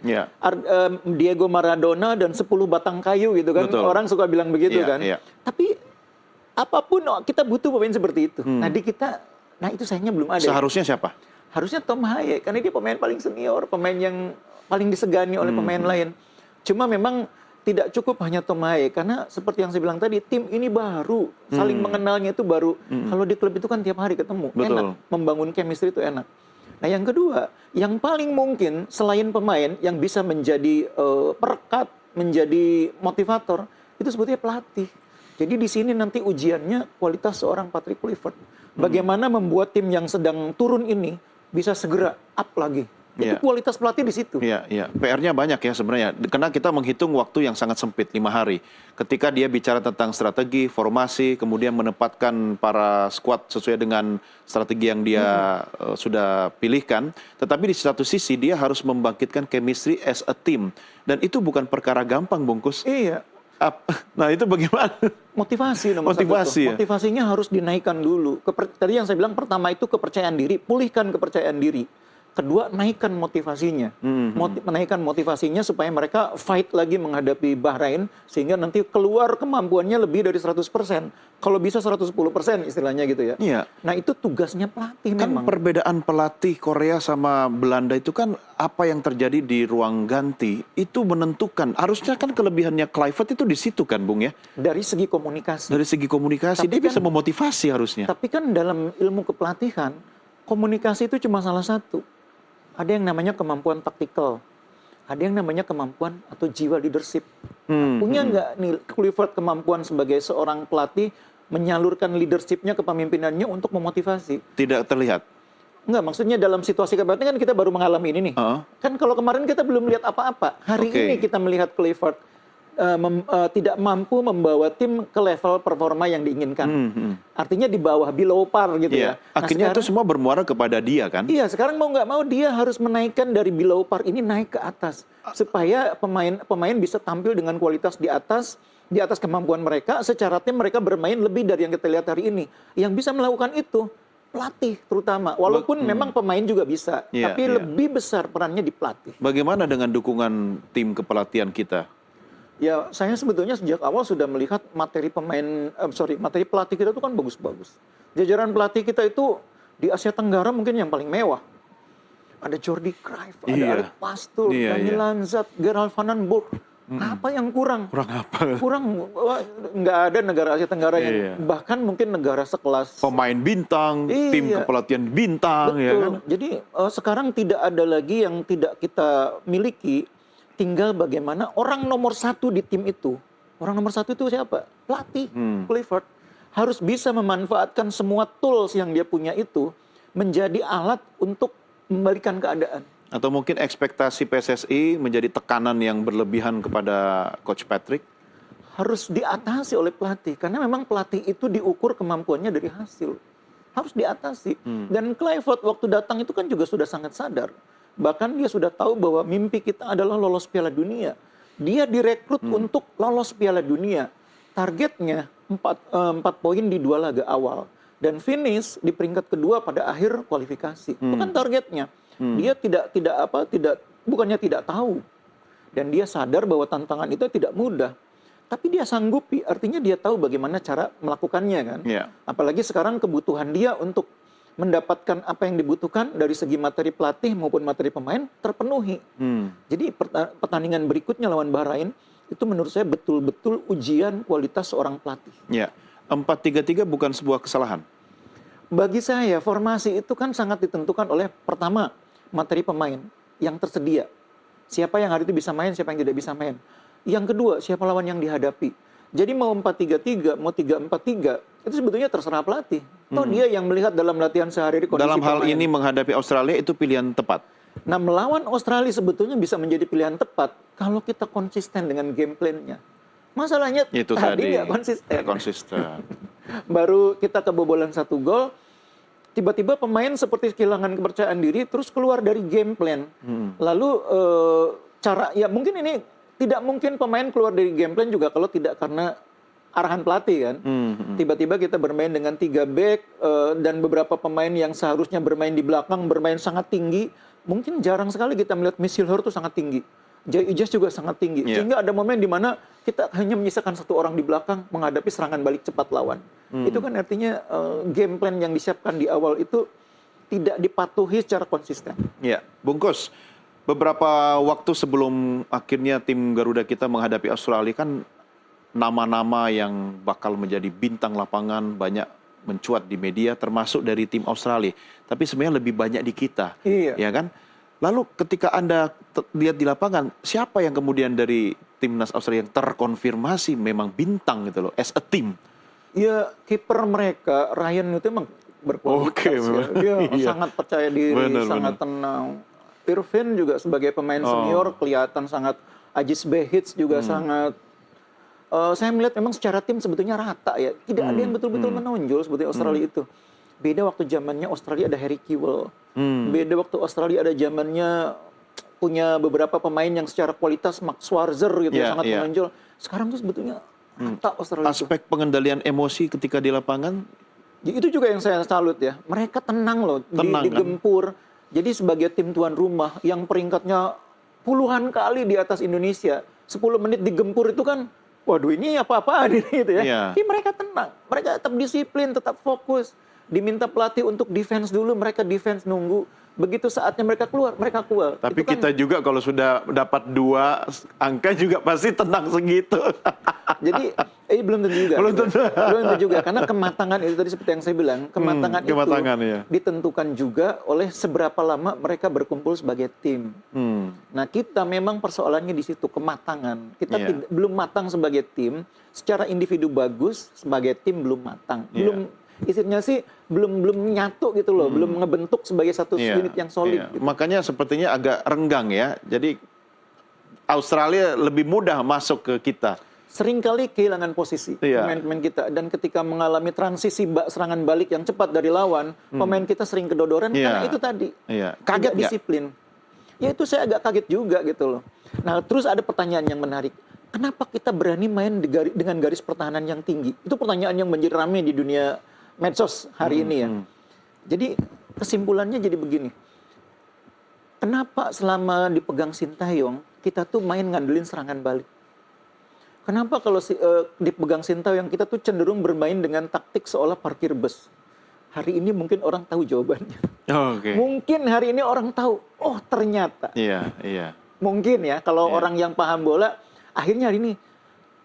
Diego Maradona dan 10 batang kayu gitu kan. Betul. Orang suka bilang begitu kan. Tapi apapun kita butuh pemain seperti itu. Nah di kita, itu sayangnya belum ada. Seharusnya siapa? Harusnya Tom Haye karena dia pemain paling senior, pemain yang paling disegani oleh pemain lain. Cuma memang tidak cukup hanya Tom Haye karena seperti yang saya bilang tadi, tim ini baru, saling mengenalnya itu baru. Kalau di klub itu kan tiap hari ketemu, enak, membangun chemistry itu enak. Nah yang kedua, yang paling mungkin selain pemain yang bisa menjadi perekat, menjadi motivator, itu sebetulnya pelatih. Jadi di sini nanti ujiannya kualitas seorang Patrick Kluivert. Bagaimana membuat tim yang sedang turun ini bisa segera up lagi. Itu kualitas pelatih di situ. Iya. PR-nya banyak ya sebenarnya. Karena kita menghitung waktu yang sangat sempit, 5 hari. Ketika dia bicara tentang strategi, formasi, kemudian menempatkan para squad sesuai dengan strategi yang dia sudah pilihkan. Tetapi di satu sisi dia harus membangkitkan chemistry as a team. Dan itu bukan perkara gampang, Bungkus. Iya. Nah itu bagaimana? Motivasi nomor satu. Motivasinya harus dinaikkan dulu. Tadi yang saya bilang pertama itu kepercayaan diri, pulihkan kepercayaan diri. Kedua, naikkan motivasinya. Menaikkan motivasinya supaya mereka fight lagi menghadapi Bahrain, sehingga nanti keluar kemampuannya lebih dari 100%. Kalau bisa 110% istilahnya gitu ya. Iya. Nah itu tugasnya pelatih Kan memang. perbedaan pelatih Korea sama Belanda itu kan apa yang terjadi di ruang ganti itu menentukan. Harusnya kan kelebihannya Kluivert itu di situ kan, Bung ya. Dari segi komunikasi. Dari segi komunikasi Tapi dia bisa kan- memotivasi harusnya. Tapi kan dalam ilmu kepelatihan, komunikasi itu cuma salah satu. Ada yang namanya kemampuan taktikal. Ada yang namanya kemampuan atau jiwa leadership. Punya nggak nih Kluivert kemampuan sebagai seorang pelatih menyalurkan leadershipnya, kepemimpinannya untuk memotivasi? Tidak terlihat. Enggak, maksudnya dalam situasi kebatinan kan kita baru mengalami ini nih. Kan kalau kemarin kita belum lihat apa-apa. Hari Oke. ini kita melihat Kluivert tidak mampu membawa tim ke level performa yang diinginkan. Artinya di bawah, below par gitu Iya. ya. Nah, Akhirnya itu sekarang- semua bermuara kepada dia kan. Iya, sekarang mau nggak mau dia harus menaikkan dari below par ini naik ke atas. Supaya pemain bisa tampil dengan kualitas di atas kemampuan mereka. Secara tim mereka bermain lebih dari yang kita lihat hari ini. Yang bisa melakukan itu pelatih terutama. Walaupun memang pemain juga bisa. Iya, Tapi iya. lebih besar perannya di pelatih. Bagaimana dengan dukungan tim kepelatihan kita? Ya, saya sebetulnya sejak awal sudah melihat materi materi pelatih kita itu kan bagus-bagus. Jajaran pelatih kita itu di Asia Tenggara mungkin yang paling mewah. Ada Jordi Cruyff, ada Iya. Arik Pastoor, Iya, Dani iya. Lanzat, Gerald Van den Borg. Apa yang kurang? Kurang apa? Kurang, nggak ada negara Asia Tenggara yang Iya. bahkan mungkin negara sekelas. Pemain bintang, tim Iya. kepelatihan bintang, ya Betul. kan? Jadi sekarang tidak ada lagi yang tidak kita miliki. Tinggal bagaimana orang nomor satu di tim itu. Orang nomor satu itu siapa? Pelatih. Kluivert harus bisa memanfaatkan semua tools yang dia punya itu menjadi alat untuk membalikan keadaan. Atau mungkin ekspektasi PSSI menjadi tekanan yang berlebihan kepada Coach Patrick? Harus diatasi oleh pelatih. Karena memang pelatih itu diukur kemampuannya dari hasil. Harus diatasi. Dan Kluivert waktu datang itu kan juga sudah sangat sadar. Bahkan dia sudah tahu bahwa mimpi kita adalah lolos Piala Dunia. Dia direkrut untuk lolos Piala Dunia. Targetnya 4 poin di 2 laga awal. Dan finish di peringkat kedua pada akhir kualifikasi. Itu kan targetnya. Dia bukannya tidak tahu. Dan dia sadar bahwa tantangan itu tidak mudah. Tapi dia sanggupi, artinya dia tahu bagaimana cara melakukannya kan. Iya. Apalagi sekarang kebutuhan dia untuk mendapatkan apa yang dibutuhkan dari segi materi pelatih maupun materi pemain terpenuhi. Jadi pertandingan berikutnya lawan Bahrain itu menurut saya betul-betul ujian kualitas seorang pelatih. Ya, 4-3-3 bukan sebuah kesalahan. Bagi saya formasi itu kan sangat ditentukan oleh pertama materi pemain yang tersedia. Siapa yang hari itu bisa main, siapa yang tidak bisa main. Yang kedua, siapa lawan yang dihadapi. Jadi mau 4-3-3, mau 3-4-3, itu sebetulnya terserah pelatih. Toh dia yang melihat dalam latihan sehari-hari kondisi Dalam hal pemain. ini menghadapi Australia itu pilihan tepat. Nah, melawan Australia sebetulnya bisa menjadi pilihan tepat kalau kita konsisten dengan game plan-nya. Masalahnya Itu tadi tadi nggak konsisten. nggak konsisten. Baru kita kebobolan 1 gol, tiba-tiba pemain seperti kehilangan kepercayaan diri, terus keluar dari game plan. Lalu mungkin ini tidak mungkin pemain keluar dari game plan juga kalau tidak karena arahan pelatih kan. Tiba-tiba kita bermain dengan 3 back dan beberapa pemain yang seharusnya bermain di belakang bermain sangat tinggi. Mungkin jarang sekali kita melihat Misilhor itu sangat tinggi. Jay Ijaz juga sangat tinggi. Yeah. Sehingga ada momen di mana kita hanya menyisakan 1 orang di belakang menghadapi serangan balik cepat lawan. Itu kan artinya game plan yang disiapkan di awal itu tidak dipatuhi secara konsisten. Ya, Bungkus, beberapa waktu sebelum akhirnya tim Garuda kita menghadapi Australia kan nama-nama yang bakal menjadi bintang lapangan banyak mencuat di media termasuk dari tim Australia. Tapi sebenarnya lebih banyak di kita. Iya. Ya kan? Lalu ketika Anda lihat di lapangan, siapa yang kemudian dari timnas Australia yang terkonfirmasi memang bintang gitu loh, as a team? Ya, kiper mereka Ryan itu emang berkualitas. Oke, Ya. Dia iya. sangat percaya diri, Benar, sangat tenang. Irvin juga sebagai pemain senior kelihatan sangat. Aziz Behich juga sangat. Saya melihat memang secara tim sebetulnya rata ya. Tidak ada yang betul-betul menonjol seperti Australia itu. Beda waktu zamannya Australia ada Harry Kewell. Beda waktu Australia ada zamannya punya beberapa pemain yang secara kualitas Max Schwarzer gitu Iya, sangat iya. menonjol. Sekarang tuh sebetulnya rata Australia itu. Aspek pengendalian emosi ketika di lapangan, Itu juga yang saya salut ya. Mereka tenang loh, Tenang, kan? digempur. Jadi sebagai tim tuan rumah yang peringkatnya puluhan kali di atas Indonesia, 10 menit digempur itu kan, waduh ini apa-apaan ini gitu ya. Iya. Tapi mereka tenang, mereka tetap disiplin, tetap fokus. Diminta pelatih untuk defense dulu, mereka defense nunggu. Begitu saatnya mereka keluar, mereka keluar. Tapi Itu kan, kita juga kalau sudah dapat 2 angka juga pasti tenang segitu. jadi belum tentu juga. Belum tentu. Belum tentu juga karena kematangan itu tadi seperti yang saya bilang, kematangan kematangan, itu ya. ditentukan juga oleh seberapa lama mereka berkumpul sebagai tim. Nah, kita memang persoalannya di situ, kematangan. Kita Iya. belum matang sebagai tim, secara individu bagus, sebagai tim belum matang. Iya. Belum istilahnya sih belum nyatu gitu loh, belum ngebentuk sebagai satu Iya, unit yang solid iya. gitu. Makanya sepertinya agak renggang ya. Jadi Australia lebih mudah masuk ke kita. Seringkali kehilangan posisi Iya. pemain-pemain kita, dan ketika mengalami transisi serangan balik yang cepat dari lawan, pemain kita sering kedodoran Iya. karena itu tadi. Iya. Tidak Kaget nggak? disiplin. Ya itu saya agak kaget juga gitu loh. Nah, terus ada pertanyaan yang menarik. Kenapa kita berani main dengan garis pertahanan yang tinggi? Itu pertanyaan yang menjadi ramai di dunia medsos hari ini ya. Jadi kesimpulannya jadi begini. Kenapa selama dipegang Sintayong kita tuh main ngandelin serangan balik? Kenapa kalau dipegang Sintayong kita tuh cenderung bermain dengan taktik seolah parkir bus? Hari ini mungkin orang tahu jawabannya. Oh, oke. Mungkin hari ini orang tahu, oh ternyata. Iya, iya. Mungkin ya, kalau Iya. orang yang paham bola, akhirnya hari ini,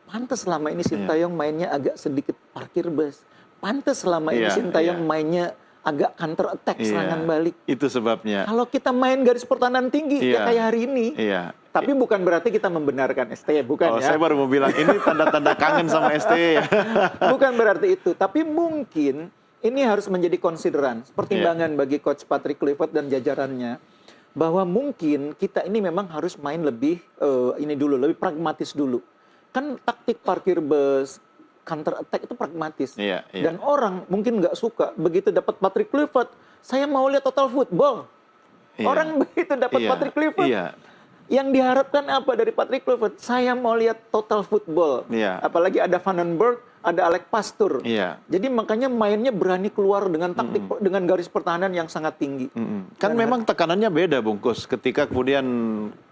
pantas selama ini Sintayong mainnya agak sedikit parkir bus. Pantas selama ini Iya, Sintayong iya. mainnya agak counter attack, Iya. serangan balik. Itu sebabnya. Kalau kita main garis pertahanan tinggi, Iya. ya kayak hari ini. Iya. Tapi bukan berarti kita membenarkan STY, bukan Oh, ya. saya baru mau bilang ini tanda-tanda kangen sama ST ya. Bukan berarti itu. Tapi mungkin ini harus menjadi konsideran, pertimbangan bagi Coach Patrick Kluivert dan jajarannya, bahwa mungkin kita ini memang harus main lebih lebih pragmatis dulu. Kan taktik parkir bus, counter attack itu pragmatis. Iya, iya. Dan orang mungkin nggak suka begitu dapat Patrick Kluivert, saya mau lihat total football. Iya. Orang begitu dapat Iya, Patrick Kluivert, iya. yang diharapkan apa dari Patrick Kluivert? Saya mau lihat total football. Iya. Apalagi ada Vandenberg, ada Alex Pastoor. Iya. Jadi makanya mainnya berani keluar dengan taktik dengan garis pertahanan yang sangat tinggi. Kan memang tekanannya beda, Bungkus. Ketika kemudian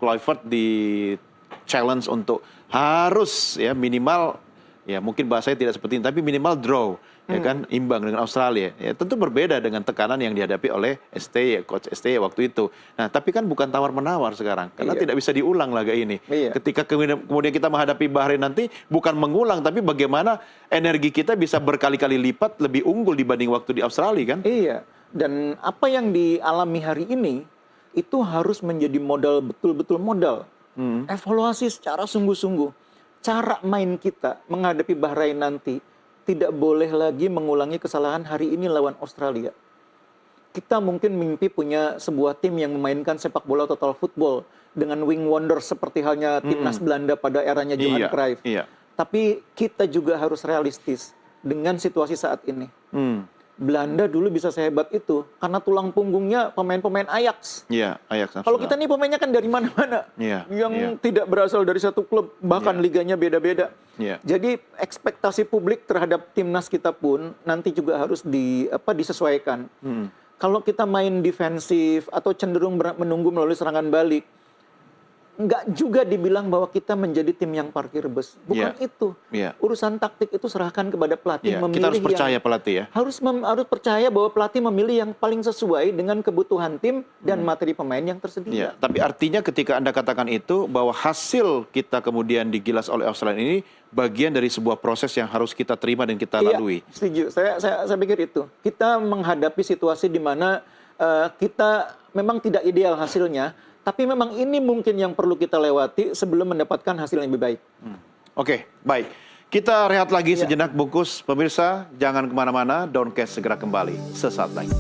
Kluivert di challenge untuk harus ya minimal, ya mungkin bahasanya tidak seperti ini, tapi minimal draw, ya kan, imbang dengan Australia. Ya tentu berbeda dengan tekanan yang dihadapi oleh STY, Coach STY waktu itu. Nah, tapi kan bukan tawar-menawar sekarang, karena Iya. tidak bisa diulang laga ini. Iya. Ketika kemudian kita menghadapi Bahrain nanti, bukan mengulang, tapi bagaimana energi kita bisa berkali-kali lipat lebih unggul dibanding waktu di Australia, kan? Iya. Dan apa yang dialami hari ini itu harus menjadi modal, betul-betul modal. Evaluasi secara sungguh-sungguh. Cara main kita menghadapi Bahrain nanti tidak boleh lagi mengulangi kesalahan hari ini lawan Australia. Kita mungkin mimpi punya sebuah tim yang memainkan sepak bola total football dengan wing wonder seperti halnya timnas Belanda pada eranya Johan Iya, Cruyff. iya. Tapi kita juga harus realistis dengan situasi saat ini. Belanda dulu bisa sehebat itu karena tulang punggungnya pemain-pemain Ajax. Iya, Ajax. Kalau kita nih pemainnya kan dari mana-mana, Iya, yang iya. tidak berasal dari satu klub, bahkan Iya. liganya beda-beda. Iya. Jadi ekspektasi publik terhadap timnas kita pun nanti juga harus disesuaikan. Kalau kita main defensif atau cenderung menunggu melalui serangan balik, nggak juga dibilang bahwa kita menjadi tim yang parkir bus. Bukan Iya. itu. Iya. Urusan taktik itu serahkan kepada pelatih Iya, memilih kita harus yang percaya pelatih ya. harus percaya bahwa pelatih memilih yang paling sesuai dengan kebutuhan tim dan materi pemain yang tersedia. Iya, tapi artinya ketika Anda katakan itu bahwa hasil kita kemudian digilas oleh Australia ini bagian dari sebuah proses yang harus kita terima dan kita lalui. Iya, setuju. Saya pikir itu. Kita menghadapi situasi di mana kita memang tidak ideal hasilnya, tapi memang ini mungkin yang perlu kita lewati sebelum mendapatkan hasil yang lebih baik. Oke, baik. Kita rehat lagi Iya. sejenak, Bungkus. Pemirsa, jangan kemana-mana. Downcast segera kembali sesaat lagi.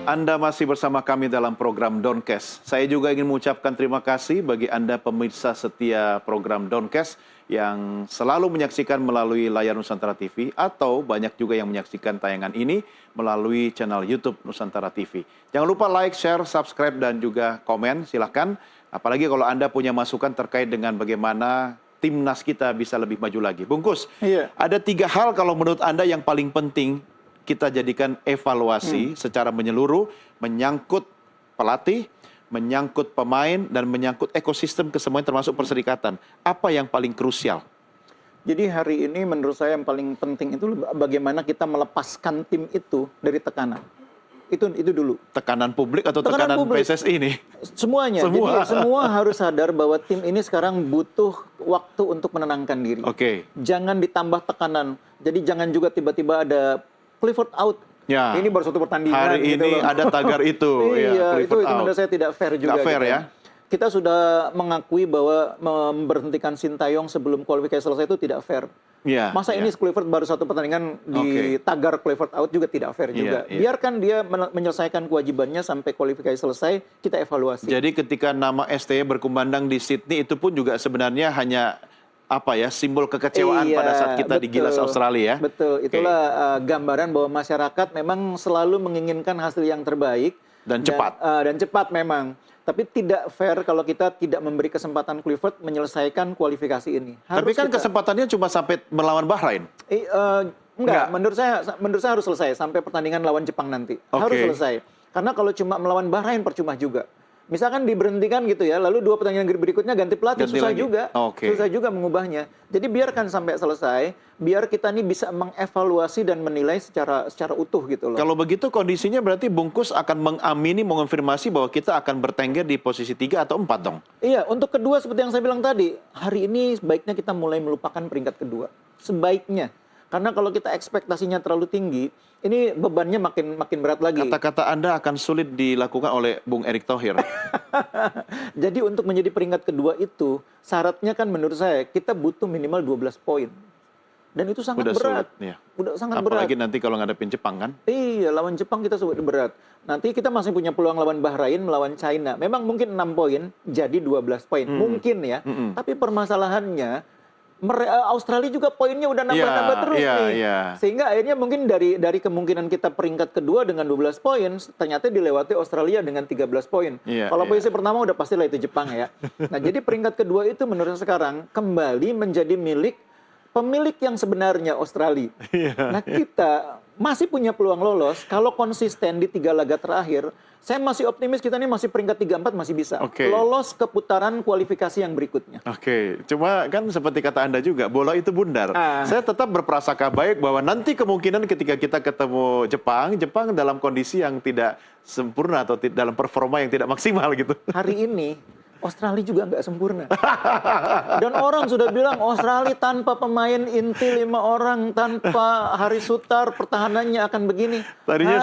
Anda masih bersama kami dalam program Downcast. Saya juga ingin mengucapkan terima kasih bagi Anda pemirsa setia program Downcast yang selalu menyaksikan melalui layar Nusantara TV atau banyak juga yang menyaksikan tayangan ini melalui channel YouTube Nusantara TV. Jangan lupa like, share, subscribe, dan juga komen. Silakan. Apalagi kalau Anda punya masukan terkait dengan bagaimana timnas kita bisa lebih maju lagi. Bungkus, Iya. ada 3 hal kalau menurut Anda yang paling penting kita jadikan evaluasi secara menyeluruh, menyangkut pelatih, menyangkut pemain, dan menyangkut ekosistem kesemuanya termasuk perserikatan. Apa yang paling krusial? Jadi hari ini menurut saya yang paling penting itu bagaimana kita melepaskan tim itu dari tekanan. Itu dulu. Tekanan publik atau tekanan publik. PSSI ini? Semuanya. Semua. Jadi semua harus sadar bahwa tim ini sekarang butuh waktu untuk menenangkan diri. Oke. Jangan ditambah tekanan. Jadi jangan juga tiba-tiba ada Clifford out. Ya. Ini baru satu pertandingan. Hari gitu ini loh. ada tagar itu. Iya, itu Clifford out. menurut saya tidak fair juga. Nggak fair gitu. ya? Kita sudah mengakui bahwa memberhentikan Sintayong sebelum kualifikasi selesai itu tidak fair. Iya, Masa iya. ini Clifford baru satu pertandingan di tagar Clifford out juga tidak fair juga. Iya. Biarkan dia menyelesaikan kewajibannya sampai kualifikasi selesai, kita evaluasi. Jadi ketika nama STY berkumandang di Sydney itu pun juga sebenarnya hanya simbol kekecewaan pada saat kita digilas Australia ya. Betul, itulah gambaran bahwa masyarakat memang selalu menginginkan hasil yang terbaik Dan cepat. Dan cepat memang. Tapi tidak fair kalau kita tidak memberi kesempatan Clifford menyelesaikan kualifikasi ini. Tapi kan kesempatannya cuma sampai melawan Bahrain. Enggak, menurut saya harus selesai sampai pertandingan lawan Jepang nanti. Harus selesai. Karena kalau cuma melawan Bahrain percuma juga. Misalkan diberhentikan gitu ya, lalu 2 pertandingan berikutnya ganti pelatih, susah juga. Susah juga mengubahnya. Jadi biarkan sampai selesai, biar kita nih bisa mengevaluasi dan menilai secara utuh gitu loh. Kalau begitu kondisinya berarti Bungkus akan mengamini, mengonfirmasi bahwa kita akan bertengger di posisi 3 atau 4 dong? Iya, untuk kedua seperti yang saya bilang tadi, hari ini sebaiknya kita mulai melupakan peringkat kedua. Sebaiknya. Karena kalau kita ekspektasinya terlalu tinggi, ini bebannya makin berat lagi. Kata-kata Anda akan sulit dilakukan oleh Bung Erick Thohir. Jadi untuk menjadi peringkat kedua itu, syaratnya kan menurut saya, kita butuh minimal 12 poin. Dan itu sangat berat. Sulit, ya. Udah sangat berat. Apalagi nanti kalau ngadepin Jepang kan? Iya, lawan Jepang kita sulit berat. Nanti kita masih punya peluang lawan Bahrain, melawan China. Memang mungkin 6 poin, jadi 12 poin. Mungkin ya. Tapi permasalahannya, Australia juga poinnya udah nambah-nambah terus nih. Sehingga akhirnya mungkin dari kemungkinan kita peringkat kedua dengan 12 poin, ternyata dilewati Australia dengan 13 poin. Kalau posisi pertama udah pastilah itu Jepang ya. Nah, jadi peringkat kedua itu menurut saya sekarang kembali menjadi milik pemilik yang sebenarnya Australia. Nah, kita masih punya peluang lolos kalau konsisten di 3 laga terakhir. Saya masih optimis kita ini masih peringkat 3-4 masih bisa lolos ke putaran kualifikasi yang berikutnya. Cuma kan seperti kata Anda juga, bola itu bundar. Saya tetap berprasangka baik bahwa nanti kemungkinan ketika kita ketemu Jepang dalam kondisi yang tidak sempurna atau dalam performa yang tidak maksimal gitu. Hari ini Australia juga nggak sempurna. Dan orang sudah bilang Australia tanpa pemain inti 5 orang, tanpa Haris Sutar, pertahanannya akan begini. Tadinya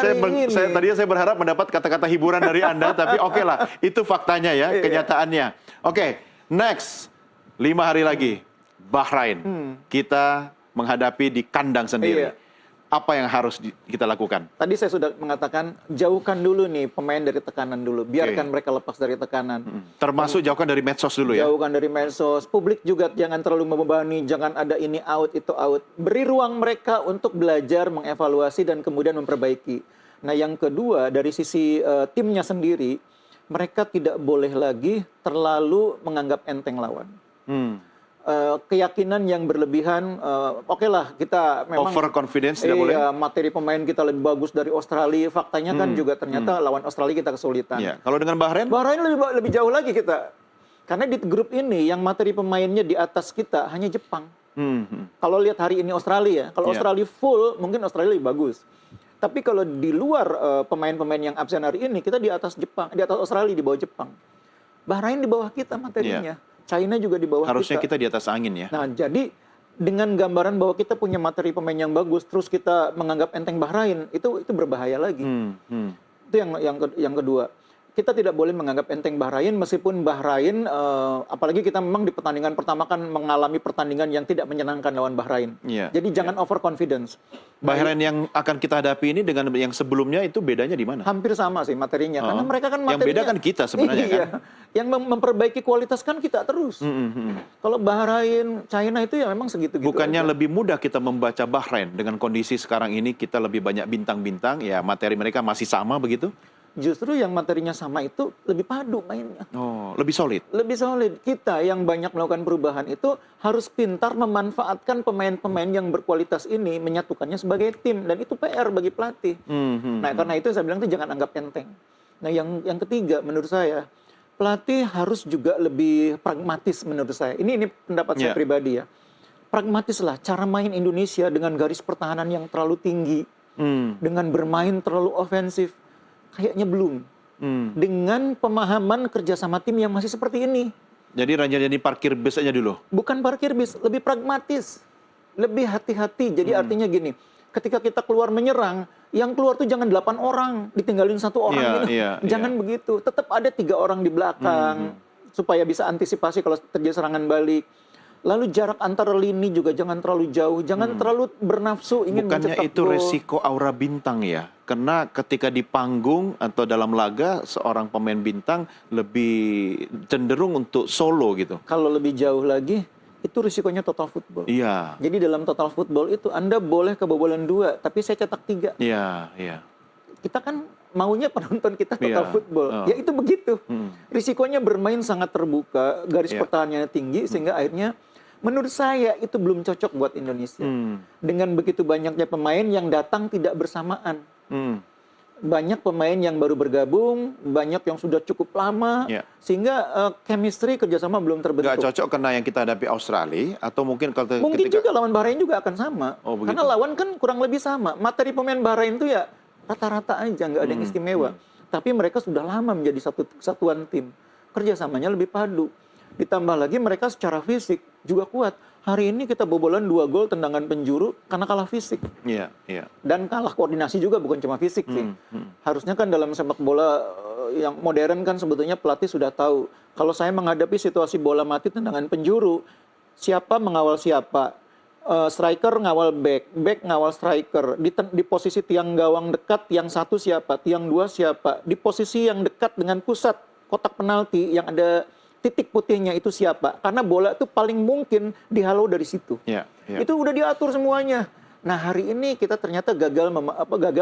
saya berharap mendapat kata-kata hiburan dari Anda, tapi oke lah, itu faktanya ya, kenyataannya. Next, 5 hari lagi, Bahrain. Kita menghadapi di kandang sendiri. Apa yang harus kita lakukan? Tadi saya sudah mengatakan, jauhkan dulu nih pemain dari tekanan dulu. Biarkan mereka lepas dari tekanan. Termasuk jauhkan dari medsos dulu ya? Jauhkan dari medsos. Publik juga jangan terlalu membebani, jangan ada ini out, itu out. Beri ruang mereka untuk belajar, mengevaluasi, dan kemudian memperbaiki. Nah, yang kedua, dari sisi timnya sendiri, mereka tidak boleh lagi terlalu menganggap enteng lawan. Keyakinan yang berlebihan, oke lah kita memang overconfidence tidak boleh. Materi pemain kita lebih bagus dari Australia. Faktanya kan juga ternyata lawan Australia kita kesulitan. Kalau dengan Bahrain? Bahrain lebih jauh lagi kita. Karena di grup ini yang materi pemainnya di atas kita hanya Jepang. Kalau lihat hari ini Australia, kalau Australia full mungkin Australia lebih bagus. Tapi kalau di luar pemain-pemain yang absen hari ini, kita di atas Jepang, di atas Australia, di bawah Jepang. Bahrain di bawah kita materinya. China juga di bawah Harusnya kita di atas angin ya. Nah, jadi dengan gambaran bahwa kita punya materi pemain yang bagus, terus kita menganggap enteng Bahrain, itu berbahaya lagi. Itu yang kedua. Kita tidak boleh menganggap enteng Bahrain, meskipun Bahrain, apalagi kita memang di pertandingan pertama kan mengalami pertandingan yang tidak menyenangkan lawan Bahrain. Jadi jangan overconfidence. Bahrain yang akan kita hadapi ini dengan yang sebelumnya itu bedanya di mana? Hampir sama sih materinya, karena mereka kan materinya. Yang beda kan kita sebenarnya kan? Yang memperbaiki kualitas kan kita terus. Kalau Bahrain, China itu ya memang segitu-gitu. Bukannya lebih mudah kita membaca Bahrain dengan kondisi sekarang ini kita lebih banyak bintang-bintang, ya materi mereka masih sama begitu? Justru yang materinya sama itu lebih padu mainnya. Oh, lebih solid. Lebih solid. Kita yang banyak melakukan perubahan itu harus pintar memanfaatkan pemain-pemain yang berkualitas ini, menyatukannya sebagai tim. Dan itu PR bagi pelatih. Nah, karena itu saya bilang itu jangan anggap enteng. Nah, yang ketiga menurut saya, pelatih harus juga lebih pragmatis menurut saya. Ini pendapat saya pribadi ya. Pragmatislah cara main Indonesia dengan garis pertahanan yang terlalu tinggi, dengan bermain terlalu ofensif. Kayaknya belum. Dengan pemahaman kerjasama tim yang masih seperti ini. Jadi Raja jadi parkir bis aja dulu? Bukan parkir bis, lebih pragmatis. Lebih hati-hati. Jadi artinya gini, ketika kita keluar menyerang, yang keluar tuh jangan 8 orang, ditinggalin 1 orang. Jangan begitu. Tetap ada 3 orang di belakang, supaya bisa antisipasi kalau terjadi serangan balik. Lalu jarak antara lini juga jangan terlalu jauh, jangan terlalu bernafsu ingin mencetak gol. Bukannya itu resiko aura bintang ya? Karena ketika di panggung atau dalam laga, seorang pemain bintang lebih cenderung untuk solo gitu. Kalau lebih jauh lagi, itu risikonya total football. Iya. Jadi dalam total football itu Anda boleh kebobolan 2, tapi saya cetak 3. Iya, iya. Kita kan maunya penonton kita total football. Ya itu begitu. Risikonya bermain sangat terbuka, garis pertahanannya tinggi, sehingga akhirnya menurut saya itu belum cocok buat Indonesia. Dengan begitu banyaknya pemain yang datang tidak bersamaan. Banyak pemain yang baru bergabung, banyak yang sudah cukup lama, sehingga chemistry kerjasama belum terbentuk. Nggak cocok karena yang kita hadapi Australia, atau mungkin kalau mungkin juga lawan Bahrain juga akan sama. Karena lawan kan kurang lebih sama. Materi pemain Bahrain itu ya rata-rata aja, nggak ada yang istimewa. Tapi mereka sudah lama menjadi satu kesatuan tim. Kerjasamanya lebih padu. Ditambah lagi mereka secara fisik juga kuat. Hari ini kita bobolan 2 gol tendangan penjuru karena kalah fisik. Dan kalah koordinasi juga, bukan cuma fisik sih. Harusnya kan dalam sepak bola yang modern kan sebetulnya pelatih sudah tahu. Kalau saya menghadapi situasi bola mati tendangan penjuru, siapa mengawal siapa? Striker ngawal back, back ngawal striker. Di posisi tiang gawang dekat, tiang 1 siapa? Tiang 2 siapa? Di posisi yang dekat dengan pusat kotak penalti yang ada titik putihnya itu siapa? Karena bola itu paling mungkin dihalau dari situ. Itu udah diatur semuanya. Nah, hari ini kita ternyata gagal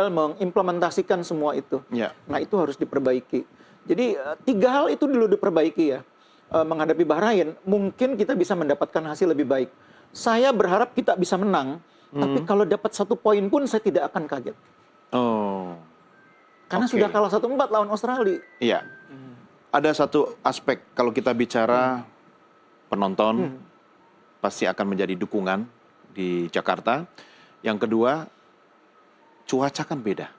mengimplementasikan semua itu. Nah, itu harus diperbaiki. Jadi 3 hal itu dulu diperbaiki ya. Menghadapi Bahrain, mungkin kita bisa mendapatkan hasil lebih baik. Saya berharap kita bisa menang, tapi kalau dapat 1 poin pun saya tidak akan kaget. Karena sudah kalah 1-4 lawan Australia. Ada satu aspek kalau kita bicara penonton pasti akan menjadi dukungan di Jakarta. Yang kedua, cuaca kan beda.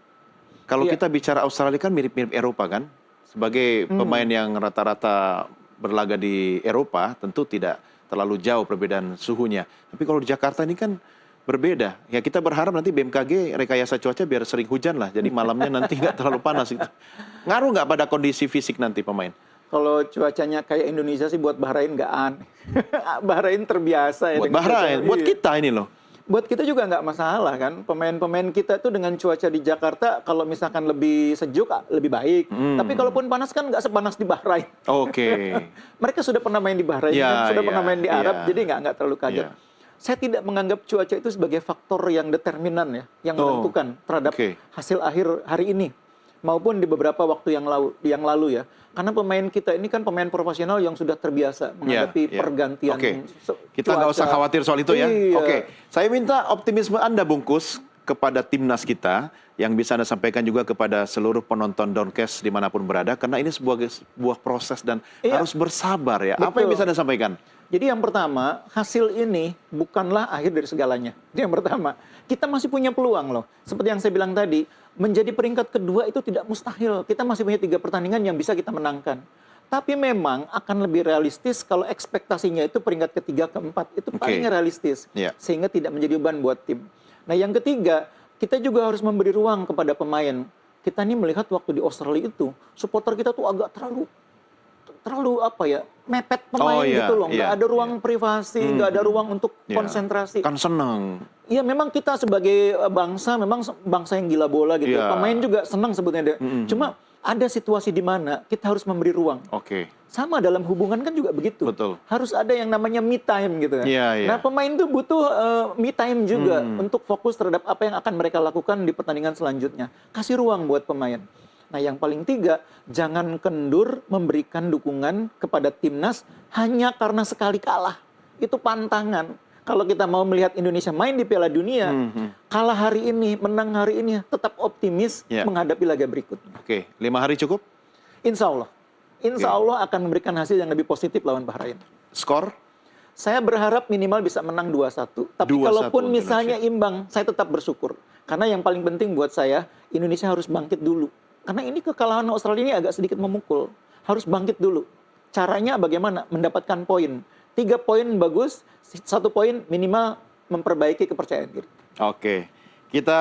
Kalau kita bicara Australia kan mirip-mirip Eropa kan. Sebagai pemain yang rata-rata berlaga di Eropa, tentu tidak terlalu jauh perbedaan suhunya. Tapi kalau di Jakarta ini kan berbeda. Ya kita berharap nanti BMKG rekayasa cuaca biar sering hujan lah. Jadi malamnya nanti nggak terlalu panas gitu. Ngaruh nggak pada kondisi fisik nanti pemain? Kalau cuacanya kayak Indonesia sih buat Bahrain nggak aneh. Bahrain terbiasa ya. Buat Bahrain, buat kita ini loh. Buat kita juga nggak masalah kan. Pemain-pemain kita tuh dengan cuaca di Jakarta kalau misalkan lebih sejuk lebih baik. Tapi kalaupun panas kan nggak sepanas di Bahrain. Mereka sudah pernah main di Bahrain, sudah pernah main di Arab, jadi nggak terlalu kaget. Saya tidak menganggap cuaca itu sebagai faktor yang determinan ya, yang menentukan terhadap hasil akhir hari ini maupun di beberapa waktu yang lalu ya. Karena pemain kita ini kan pemain profesional yang sudah terbiasa menghadapi pergantian Kita nggak usah khawatir soal itu ya. Saya minta optimisme Anda bungkus kepada timnas kita yang bisa Anda sampaikan juga kepada seluruh penonton Downcast dimanapun berada, karena ini sebuah proses dan harus bersabar ya. Apa yang bisa Anda sampaikan? Jadi yang pertama, hasil ini bukanlah akhir dari segalanya. Itu yang pertama. Kita masih punya peluang loh. Seperti yang saya bilang tadi, menjadi peringkat kedua itu tidak mustahil. Kita masih punya 3 pertandingan yang bisa kita menangkan. Tapi memang akan lebih realistis kalau ekspektasinya itu peringkat ketiga, keempat. Itu paling realistis. Sehingga tidak menjadi beban buat tim. Nah yang ketiga, kita juga harus memberi ruang kepada pemain. Kita ini melihat waktu di Australia itu, supporter kita tuh agak terlalu mepet pemain gitu loh. Nggak ada ruang privasi, nggak ada ruang untuk konsentrasi. Kan senang. Iya, memang kita sebagai bangsa, memang bangsa yang gila bola gitu. Pemain juga senang sebetulnya. Cuma ada situasi di mana kita harus memberi ruang. Sama dalam hubungan kan juga begitu. Harus ada yang namanya me time gitu. Nah, pemain tuh butuh me time juga untuk fokus terhadap apa yang akan mereka lakukan di pertandingan selanjutnya. Kasih ruang buat pemain. Nah, yang paling tiga, jangan kendur memberikan dukungan kepada timnas hanya karena sekali kalah. Itu pantangan. Kalau kita mau melihat Indonesia main di Piala Dunia, kalah hari ini, menang hari ini, tetap optimis menghadapi laga berikutnya. Oke, 5 hari cukup? Insya Allah. Insya Allah akan memberikan hasil yang lebih positif lawan Bahrain. Skor? Saya berharap minimal bisa menang 2-1. Tapi 2-1 kalaupun untuk misalnya imbang, saya tetap bersyukur. Karena yang paling penting buat saya, Indonesia harus bangkit dulu. Karena ini kekalahan Australia ini agak sedikit memukul. Harus bangkit dulu. Caranya bagaimana? Mendapatkan poin. 3 poin bagus, 1 poin minimal memperbaiki kepercayaan diri. Oke. Kita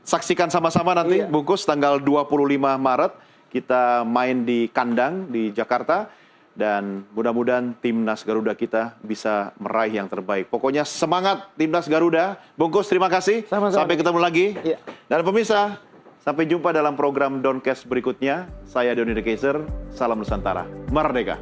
saksikan sama-sama nanti, Bungkus, tanggal 25 Maret. Kita main di kandang di Jakarta. Dan mudah-mudahan timnas Garuda kita bisa meraih yang terbaik. Pokoknya semangat timnas Garuda. Bungkus, terima kasih. Sama-sama. Sampai ketemu lagi. Iya. Dan pemirsa, sampai jumpa dalam program Doncast berikutnya. Saya Doni De Keyser, salam Nusantara. Merdeka.